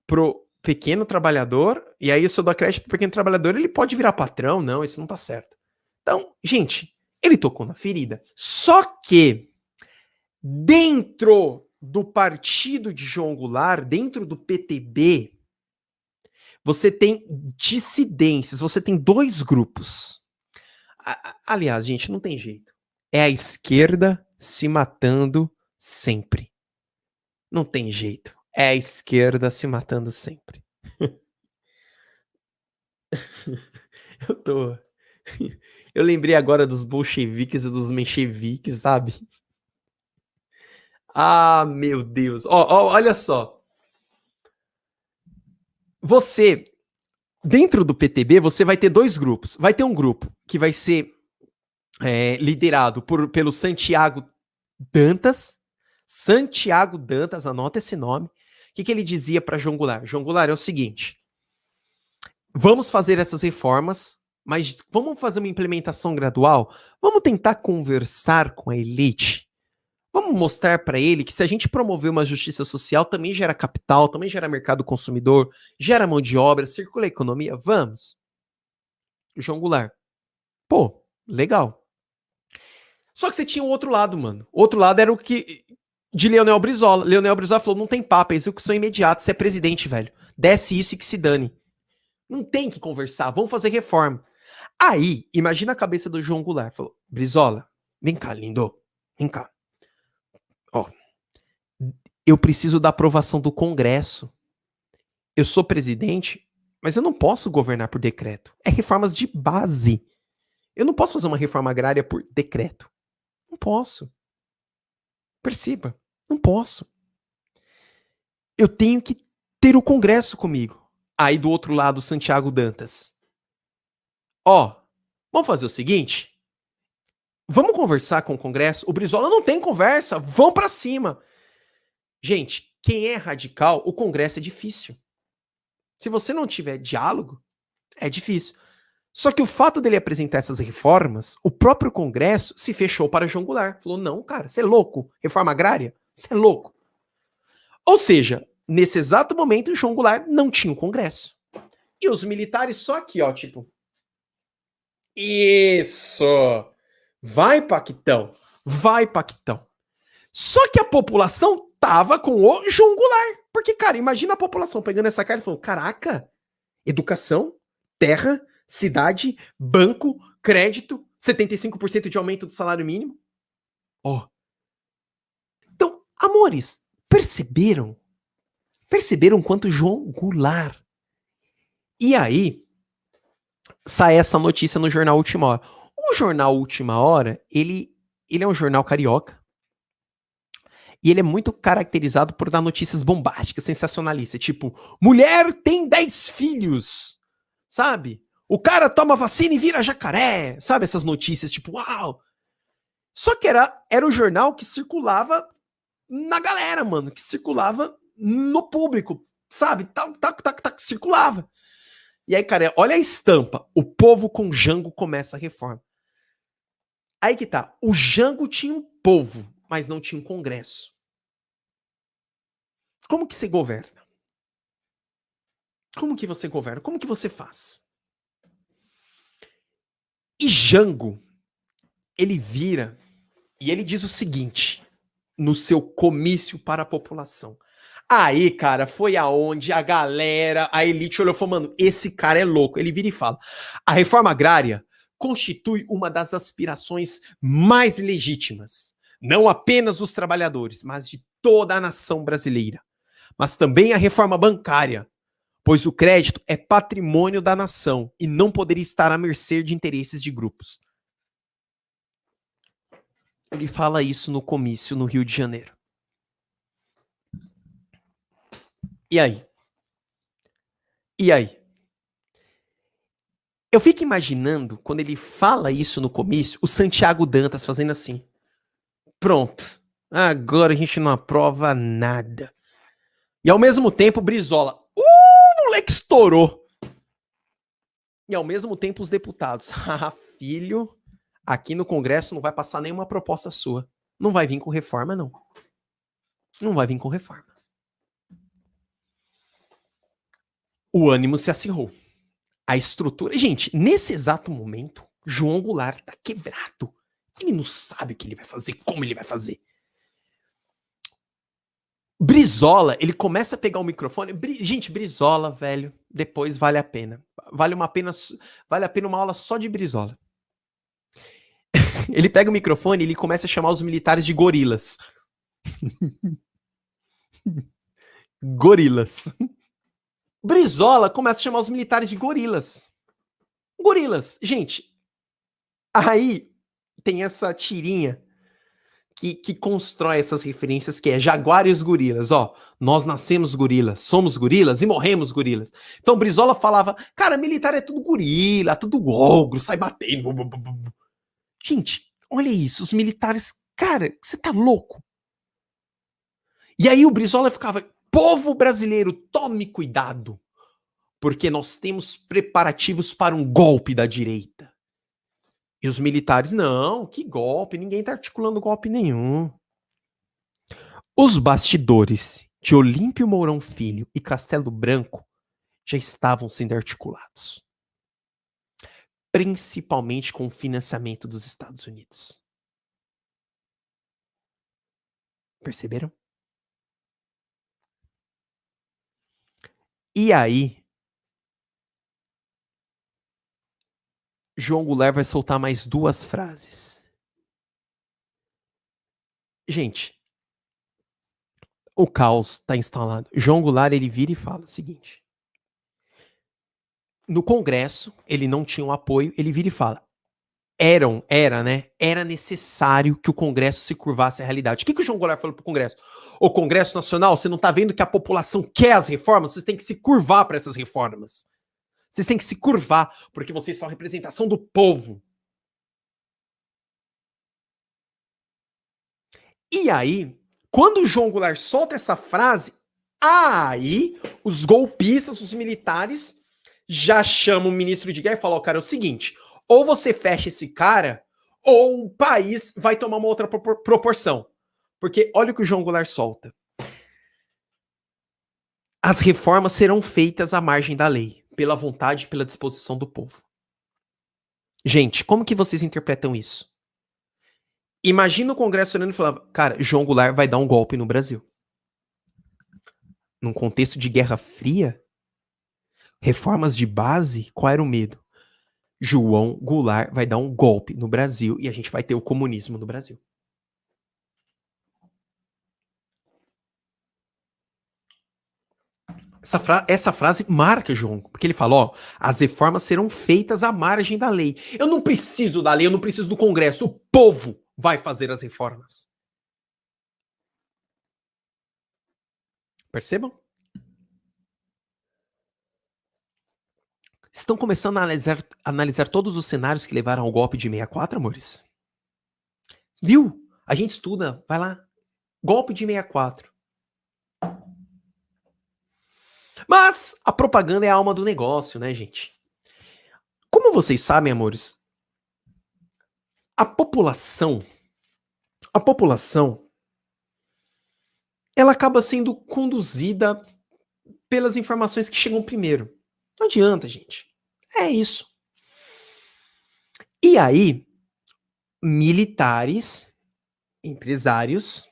pro pequeno trabalhador, e aí se eu dar crédito pro pequeno trabalhador, ele pode virar patrão. Não, isso não tá certo. Então, gente, ele tocou na ferida. Só que dentro do partido de João Goulart, dentro do PTB, você tem dissidências, você tem dois grupos. Aliás, gente, não tem jeito. É a esquerda se matando sempre. Não tem jeito. É a esquerda se matando sempre. Eu tô. Eu lembrei agora dos bolcheviques e dos mencheviques, sabe? Ah, meu Deus. Olha só. Você, dentro do PTB, você vai ter dois grupos. Vai ter um grupo que vai ser liderado pelo Santiago Dantas. Santiago Dantas, anota esse nome. O que ele dizia para João Goulart? João Goulart, é o seguinte: vamos fazer essas reformas, mas vamos fazer uma implementação gradual? Vamos tentar conversar com a elite? Vamos mostrar para ele que se a gente promover uma justiça social, também gera capital, também gera mercado consumidor, gera mão de obra, circula a economia? Vamos. João Goulart. Pô, legal. Só que você tinha o outro lado, mano. O outro lado era o que de Leonel Brizola. Leonel Brizola falou, não tem papo, é execução imediata, você é presidente, velho. Desce isso e que se dane. Não tem que conversar, vamos fazer reforma. Aí, imagina a cabeça do João Goulart. Falou, Brizola, vem cá, lindo. Vem cá. Ó, eu preciso da aprovação do Congresso. Eu sou presidente, mas eu não posso governar por decreto. É reformas de base. Eu não posso fazer uma reforma agrária por decreto. Não posso. Perceba, não posso. Eu tenho que ter o Congresso comigo. Aí do outro lado, Santiago Dantas. Ó, vamos fazer o seguinte? Vamos conversar com o Congresso? O Brizola não tem conversa, vão pra cima. Gente, quem é radical, o Congresso é difícil. Se você não tiver diálogo, é difícil. Só que o fato dele apresentar essas reformas, o próprio Congresso se fechou para João Goulart. Falou, não, cara, você é louco. Reforma agrária? Você é louco. Ou seja, nesse exato momento, o João Goulart não tinha o Congresso. E os militares só aqui, ó, tipo... Isso! Vai, Paquitão! Vai, Paquitão! Só que a população tava com o João Goulart. Porque, cara, imagina a população pegando essa carta e falando, caraca, educação, terra, cidade, banco, crédito, 75% de aumento do salário mínimo. Ó. Então, amores, perceberam? Perceberam quanto João Goulart? E aí, sai essa notícia no Jornal Última Hora. O Jornal Última Hora, ele é um jornal carioca. E ele é muito caracterizado por dar notícias bombásticas, sensacionalistas. Tipo, mulher tem 10 filhos. Sabe? O cara toma vacina e vira jacaré. Sabe essas notícias, tipo, uau. Só que era o jornal que circulava na galera, mano. Que circulava no público. Sabe? Circulava. E aí, cara, olha a estampa. O povo com Jango começa a reforma. Aí que tá. O Jango tinha um povo, mas não tinha um congresso. Como que se governa? Como que você governa? Como que você faz? E Jango, ele vira e ele diz o seguinte no seu comício para a população. Aí, cara, foi aonde a galera, a elite olhou e falou, mano, esse cara é louco. Ele vira e fala, a reforma agrária constitui uma das aspirações mais legítimas, não apenas dos trabalhadores, mas de toda a nação brasileira. Mas também a reforma bancária, pois o crédito é patrimônio da nação e não poderia estar à mercê de interesses de grupos. Ele fala isso no comício no Rio de Janeiro. E aí? E aí? Eu fico imaginando, quando ele fala isso no comício, o Santiago Dantas fazendo assim. Pronto. Agora a gente não aprova nada. E ao mesmo tempo, Brizola. Moleque estourou. E ao mesmo tempo, os deputados. Filho, aqui no Congresso não vai passar nenhuma proposta sua. Não vai vir com reforma, não. Não vai vir com reforma. O ânimo se acirrou. A estrutura... Gente, nesse exato momento, João Goulart tá quebrado. Ele não sabe o que ele vai fazer, como ele vai fazer. Brizola, ele começa a pegar o microfone. Gente, Brizola, velho, depois vale a pena. Vale a pena uma aula só de Brizola. Ele pega o microfone e ele começa a chamar os militares de gorilas. Gorilas. Brizola começa a chamar os militares de gorilas. Gorilas. Gente, aí tem essa tirinha que constrói essas referências, que é Jaguar e os gorilas. Ó, nós nascemos gorilas, somos gorilas e morremos gorilas. Então Brizola falava, cara, militar é tudo gorila, tudo ogro, sai batendo. Gente, olha isso, os militares, cara, você tá louco? E aí o Brizola ficava, povo brasileiro, tome cuidado, porque nós temos preparativos para um golpe da direita. E os militares, não, que golpe, ninguém tá articulando golpe nenhum. Os bastidores de Olímpio Mourão Filho e Castelo Branco já estavam sendo articulados. Principalmente com o financiamento dos Estados Unidos. Perceberam? E aí, João Goulart vai soltar mais duas frases. Gente, o caos está instalado. João Goulart, ele vira e fala o seguinte. No Congresso, ele não tinha um apoio, ele vira e fala, era necessário que o Congresso se curvasse à realidade. O que o João Goulart falou pro Congresso? O Congresso Nacional, você não tá vendo que a população quer as reformas? Vocês têm que se curvar para essas reformas. Vocês têm que se curvar, porque vocês são a representação do povo. E aí, quando o João Goulart solta essa frase, aí os golpistas, os militares, já chamam o ministro de guerra e falam, cara, é o seguinte, ou você fecha esse cara, ou o país vai tomar uma outra proporção. Porque olha o que o João Goulart solta. As reformas serão feitas à margem da lei, pela vontade e pela disposição do povo. Gente, como que vocês interpretam isso? Imagina o Congresso olhando e falando, cara, João Goulart vai dar um golpe no Brasil. Num contexto de Guerra Fria, reformas de base, qual era o medo? João Goulart vai dar um golpe no Brasil e a gente vai ter o comunismo no Brasil. Essa frase marca João, porque ele fala, ó, as reformas serão feitas à margem da lei. Eu não preciso da lei, eu não preciso do Congresso, o povo vai fazer as reformas. Percebam? Estão começando a analisar todos os cenários que levaram ao golpe de 64, amores? Viu? A gente estuda, vai lá. Golpe de 64. Mas a propaganda é a alma do negócio, né, gente? Como vocês sabem, amores, a população, ela acaba sendo conduzida pelas informações que chegam primeiro. Não adianta, gente. É isso. E aí, militares, empresários,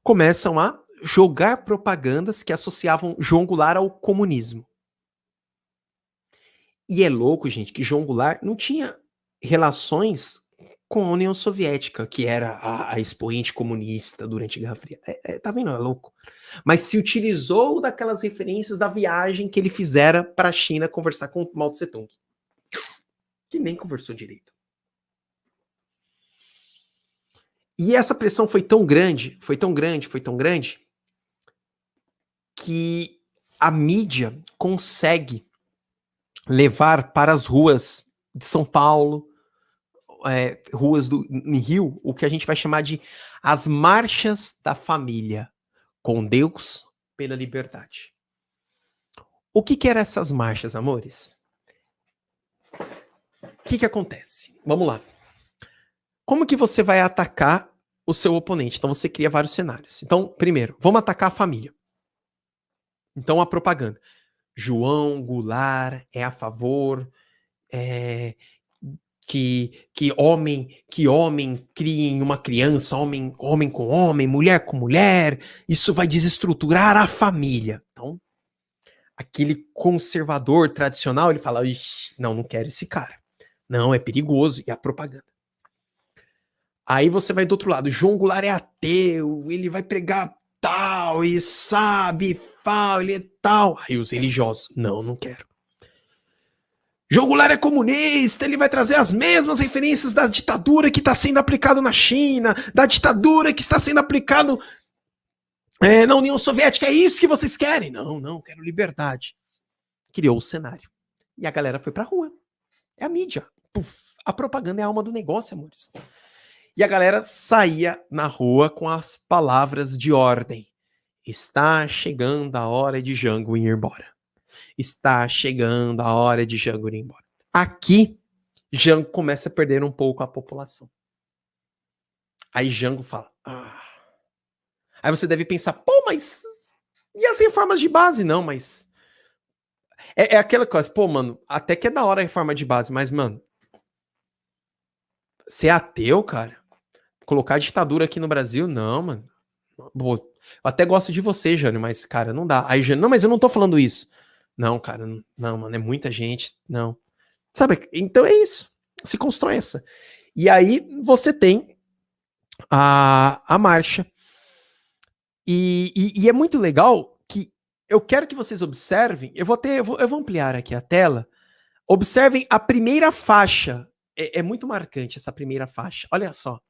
começam a jogar propagandas que associavam João Goulart ao comunismo. E é louco, gente, que João Goulart não tinha relações com a União Soviética, que era a expoente comunista durante a Guerra Fria. Tá vendo? É louco. Mas se utilizou daquelas referências da viagem que ele fizera para a China conversar com Mao Tse Tung, que nem conversou direito. E essa pressão foi tão grande, que a mídia consegue levar para as ruas de São Paulo, ruas em Rio, o que a gente vai chamar de as marchas da família, com Deus pela liberdade. O que eram essas marchas, amores? O que acontece? Vamos lá. Como que você vai atacar o seu oponente? Então você cria vários cenários. Então, primeiro, vamos atacar a família. Então a propaganda. João Goulart é a favor que homem criem uma criança, homem com homem, mulher com mulher. Isso vai desestruturar a família. Então, aquele conservador tradicional, ele fala, não quero esse cara. Não, é perigoso. E a propaganda. Aí você vai do outro lado, João Goulart é ateu, ele vai pregar tal, e sabe, ele é tal. Aí os religiosos, não quero. João Goulart é comunista, ele vai trazer as mesmas referências da ditadura que está sendo aplicado na China, da ditadura que está sendo aplicado na União Soviética, é isso que vocês querem? Não, quero liberdade. Criou o cenário. E a galera foi pra rua. É a mídia. Puf, a propaganda é a alma do negócio, amores. E a galera saía na rua com as palavras de ordem. Está chegando a hora de Jango ir embora. Está chegando a hora de Jango ir embora. Aqui, Jango começa a perder um pouco a população. Aí Jango fala... Aí você deve pensar, mas... E as reformas de base? Não, mas... É aquela coisa, mano, até que é da hora a reforma de base, mas, mano... Ser ateu, cara... Colocar ditadura aqui no Brasil, não, mano. Eu até gosto de você, Jânio, mas, cara, não dá. Aí, Jânio, não, mas eu não tô falando isso. Não, cara, não, mano, é muita gente, não. Sabe, então é isso. Se constrói essa. E aí você tem a marcha. E é muito legal que eu quero que vocês observem, eu vou ampliar aqui a tela. Observem a primeira faixa. É muito marcante essa primeira faixa. Olha só.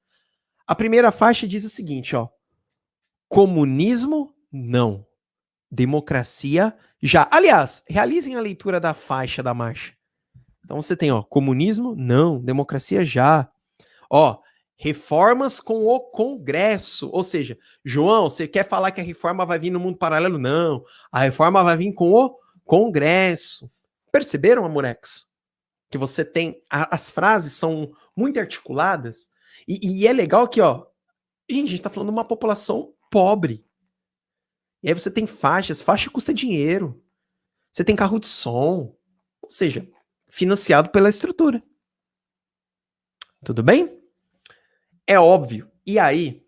A primeira faixa diz o seguinte, ó. Comunismo, não. Democracia, já. Aliás, realizem a leitura da faixa da marcha. Então você tem, ó, comunismo, não. Democracia, já. Ó, reformas com o Congresso. Ou seja, João, você quer falar que a reforma vai vir no mundo paralelo? Não. A reforma vai vir com o Congresso. Perceberam, amorex? Que você tem... As frases são muito articuladas. E é legal que, ó, gente, a gente tá falando de uma população pobre. E aí você tem faixas, faixa custa dinheiro. Você tem carro de som. Ou seja, financiado pela estrutura. Tudo bem? É óbvio. E aí,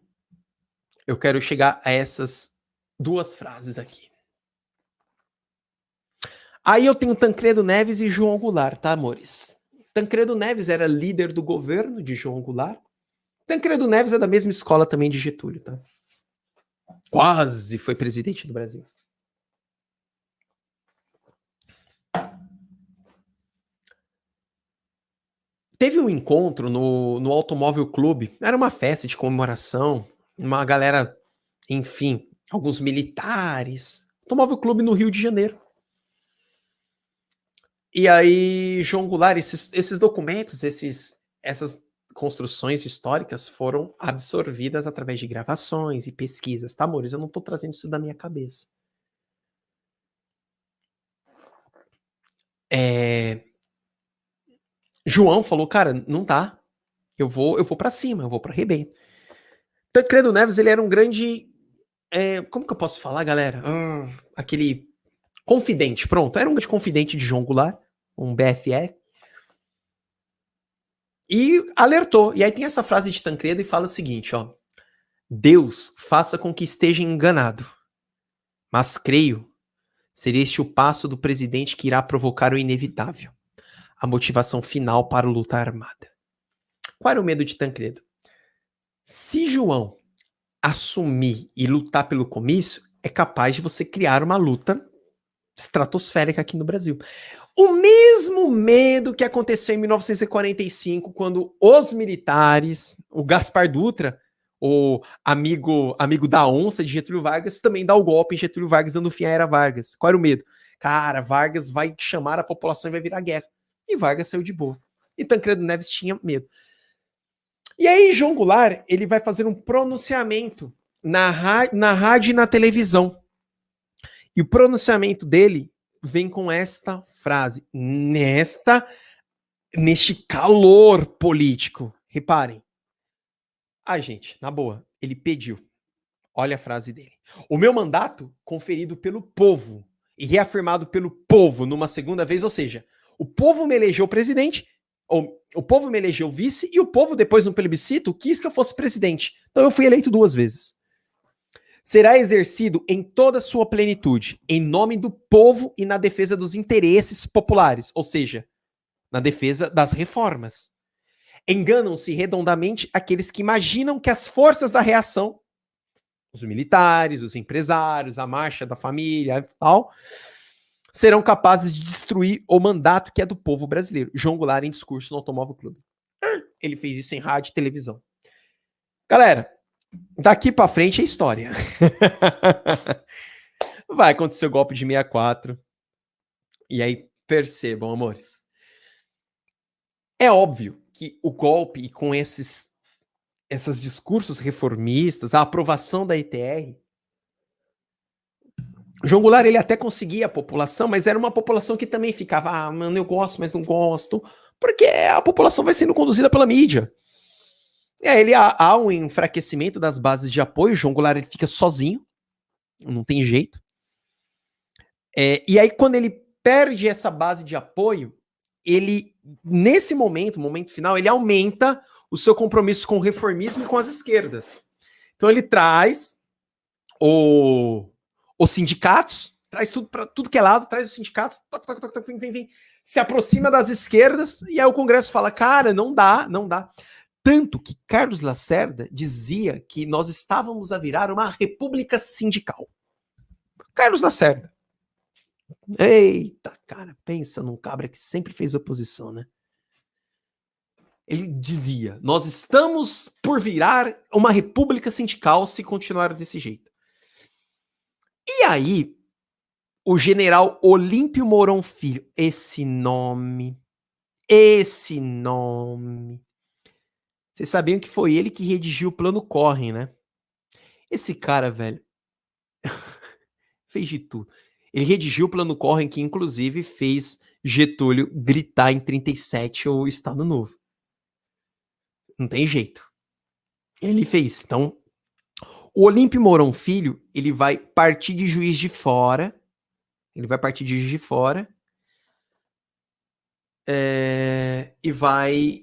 eu quero chegar a essas duas frases aqui. Aí eu tenho Tancredo Neves e João Goulart, tá, amores? Tancredo Neves era líder do governo de João Goulart. Tancredo Neves é da mesma escola também de Getúlio, tá? Quase foi presidente do Brasil. Teve um encontro no Automóvel Clube. Era uma festa de comemoração. Uma galera, enfim, alguns militares. Automóvel Clube no Rio de Janeiro. E aí, João Goulart, esses documentos, essas construções históricas foram absorvidas através de gravações e pesquisas, tá, amores? Eu não tô trazendo isso da minha cabeça. João falou, cara, não dá. Eu vou para cima, eu vou para arrebento. Tancredo Neves, ele era um grande... como que eu posso falar, galera? Aquele confidente, pronto. Era um grande confidente de João Goulart, um BFF. E alertou. E aí tem essa frase de Tancredo e fala o seguinte, ó. Deus faça com que esteja enganado. Mas creio, seria este o passo do presidente que irá provocar o inevitável. A motivação final para a luta armada. Qual era o medo de Tancredo? Se João assumir e lutar pelo comício, é capaz de você criar uma luta estratosférica aqui no Brasil. O mesmo medo que aconteceu em 1945, quando os militares, o Gaspar Dutra, o amigo da onça de Getúlio Vargas, também dá o golpe em Getúlio Vargas, dando fim à Era Vargas. Qual era o medo? Cara, Vargas vai chamar a população e vai virar guerra. E Vargas saiu de boa. E Tancredo Neves tinha medo. E aí, João Goulart, ele vai fazer um pronunciamento na rádio e na televisão. E o pronunciamento dele vem com esta frase, neste calor político. Reparem. Gente, na boa, ele pediu. Olha a frase dele. O meu mandato, conferido pelo povo e reafirmado pelo povo numa segunda vez, ou seja, o povo me elegeu presidente, ou o povo me elegeu vice, e o povo, depois no plebiscito, quis que eu fosse presidente. Então eu fui eleito 2 vezes. Será exercido em toda a sua plenitude, em nome do povo e na defesa dos interesses populares, ou seja, na defesa das reformas. Enganam-se redondamente aqueles que imaginam que as forças da reação, os militares, os empresários, a marcha da família e tal, serão capazes de destruir o mandato que é do povo brasileiro. João Goulart em discurso no Automóvel Clube. Ele fez isso em rádio e televisão. Galera, daqui pra frente é história. Vai acontecer o golpe de 64. E aí, percebam, amores. É óbvio que o golpe, e com esses discursos reformistas, a aprovação da ETR, João Goulart, ele até conseguia a população, mas era uma população que também ficava, mano, eu gosto, mas não gosto, porque a população vai sendo conduzida pela mídia. E aí há um enfraquecimento das bases de apoio, João Goulart ele fica sozinho, não tem jeito. E aí quando ele perde essa base de apoio, ele, nesse momento final, ele aumenta o seu compromisso com o reformismo e com as esquerdas. Então ele traz os sindicatos, traz tudo para tudo que é lado, traz os sindicatos, se aproxima das esquerdas, e aí o Congresso fala, cara, não dá. Tanto que Carlos Lacerda dizia que nós estávamos a virar uma república sindical. Carlos Lacerda. Eita, cara, pensa num cabra que sempre fez oposição, né? Ele dizia, nós estamos por virar uma república sindical se continuar desse jeito. E aí, o general Olímpio Mourão Filho, esse nome. Vocês sabiam que foi ele que redigiu o Plano Corre, né? Esse cara, velho, fez de tudo. Ele redigiu o Plano Corre, que inclusive fez Getúlio gritar em 37 o Estado Novo. Não tem jeito. Ele fez. Então, o Olímpio Mourão Filho, ele vai partir de Juiz de Fora. E vai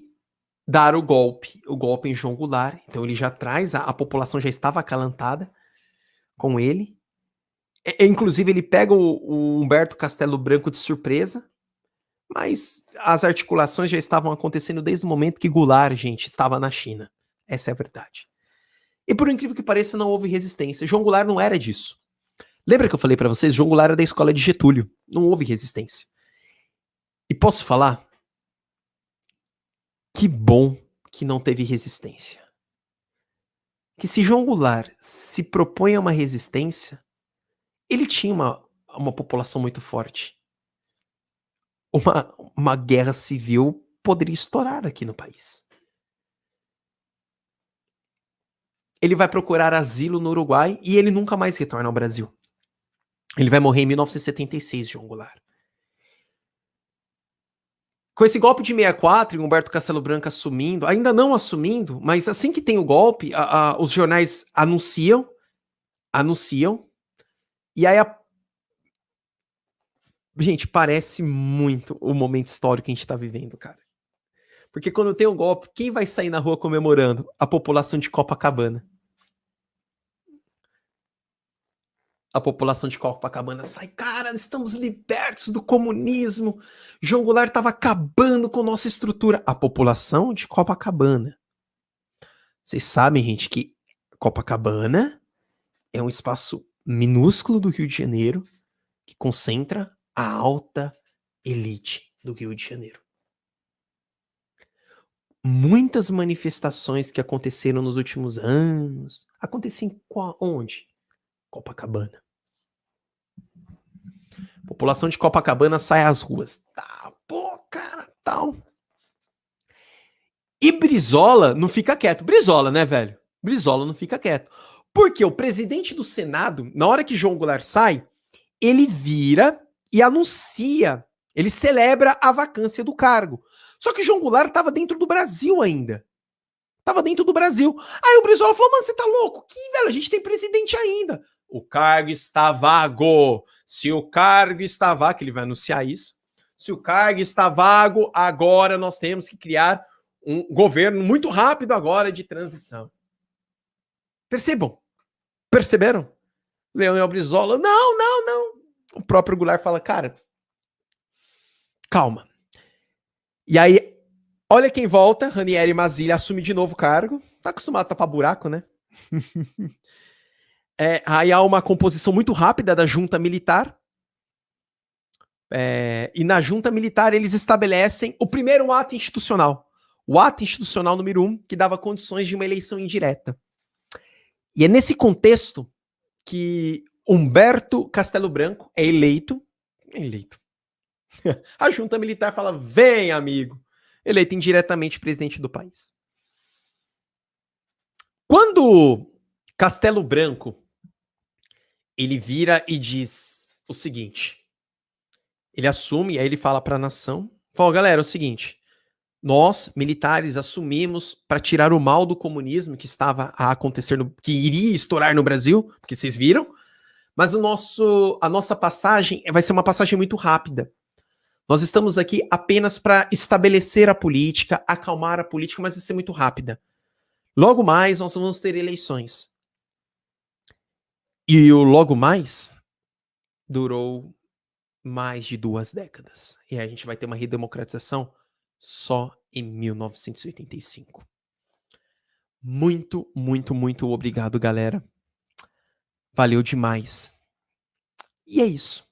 dar o golpe em João Goulart. Então ele já traz, a população já estava acalantada com ele. Inclusive ele pega o Humberto Castelo Branco de surpresa, mas as articulações já estavam acontecendo desde o momento que Goulart, gente, estava na China. Essa é a verdade. E por incrível que pareça, não houve resistência. João Goulart não era disso. Lembra que eu falei para vocês? João Goulart era da escola de Getúlio. Não houve resistência. E posso falar? Que bom que não teve resistência. Que se João Goulart se propõe a uma resistência, ele tinha uma população muito forte. Uma guerra civil poderia estourar aqui no país. Ele vai procurar asilo no Uruguai e ele nunca mais retorna ao Brasil. Ele vai morrer em 1976, João Goulart. Com esse golpe de 64 e Humberto Castelo Branco assumindo, ainda não assumindo, mas assim que tem o golpe, os jornais anunciam, e aí gente, parece muito o momento histórico que a gente tá vivendo, cara. Porque quando tem o golpe, quem vai sair na rua comemorando? A população de Copacabana. A população de Copacabana sai, cara, estamos libertos do comunismo. João Goulart estava acabando com nossa estrutura. A população de Copacabana. Vocês sabem, gente, que Copacabana é um espaço minúsculo do Rio de Janeiro que concentra a alta elite do Rio de Janeiro. Muitas manifestações que aconteceram nos últimos anos aconteciam onde? Copacabana. A população de Copacabana sai às ruas. Tá, pô, cara, tal. E Brizola não fica quieto. Brizola, né, velho? Brizola não fica quieto. Porque o presidente do Senado, na hora que João Goulart sai, ele vira e anuncia, ele celebra a vacância do cargo. Só que João Goulart estava dentro do Brasil ainda. Tava dentro do Brasil. Aí o Brizola falou, mano, você tá louco? Que, velho, a gente tem presidente ainda. O cargo está vago. Se o cargo está vago, que ele vai anunciar isso. Se o cargo está vago, agora nós temos que criar um governo muito rápido agora de transição. Percebam? Perceberam? Leonel Brizola, não. O próprio Goulart fala, cara, calma. E aí, olha quem volta, Ranieri Mazzilli assume de novo o cargo. Tá acostumado a tapar buraco, né? Aí há uma composição muito rápida da junta militar. E na junta militar eles estabelecem o primeiro ato institucional. O ato institucional número 1, que dava condições de uma eleição indireta. E é nesse contexto que Humberto Castelo Branco é eleito. A junta militar fala, vem, amigo. Eleito indiretamente presidente do país. Quando Castelo Branco ele vira e diz o seguinte, ele assume, aí ele fala para a nação, fala, galera, é o seguinte, nós, militares, assumimos para tirar o mal do comunismo que estava a acontecer, que iria estourar no Brasil, porque vocês viram, mas a nossa passagem vai ser uma passagem muito rápida. Nós estamos aqui apenas para estabelecer a política, acalmar a política, mas vai ser muito rápida. Logo mais, nós vamos ter eleições. E o logo mais durou mais de 2 décadas. E aí a gente vai ter uma redemocratização só em 1985. Muito, muito, muito obrigado, galera. Valeu demais. E é isso.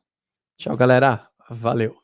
Tchau, galera. Valeu.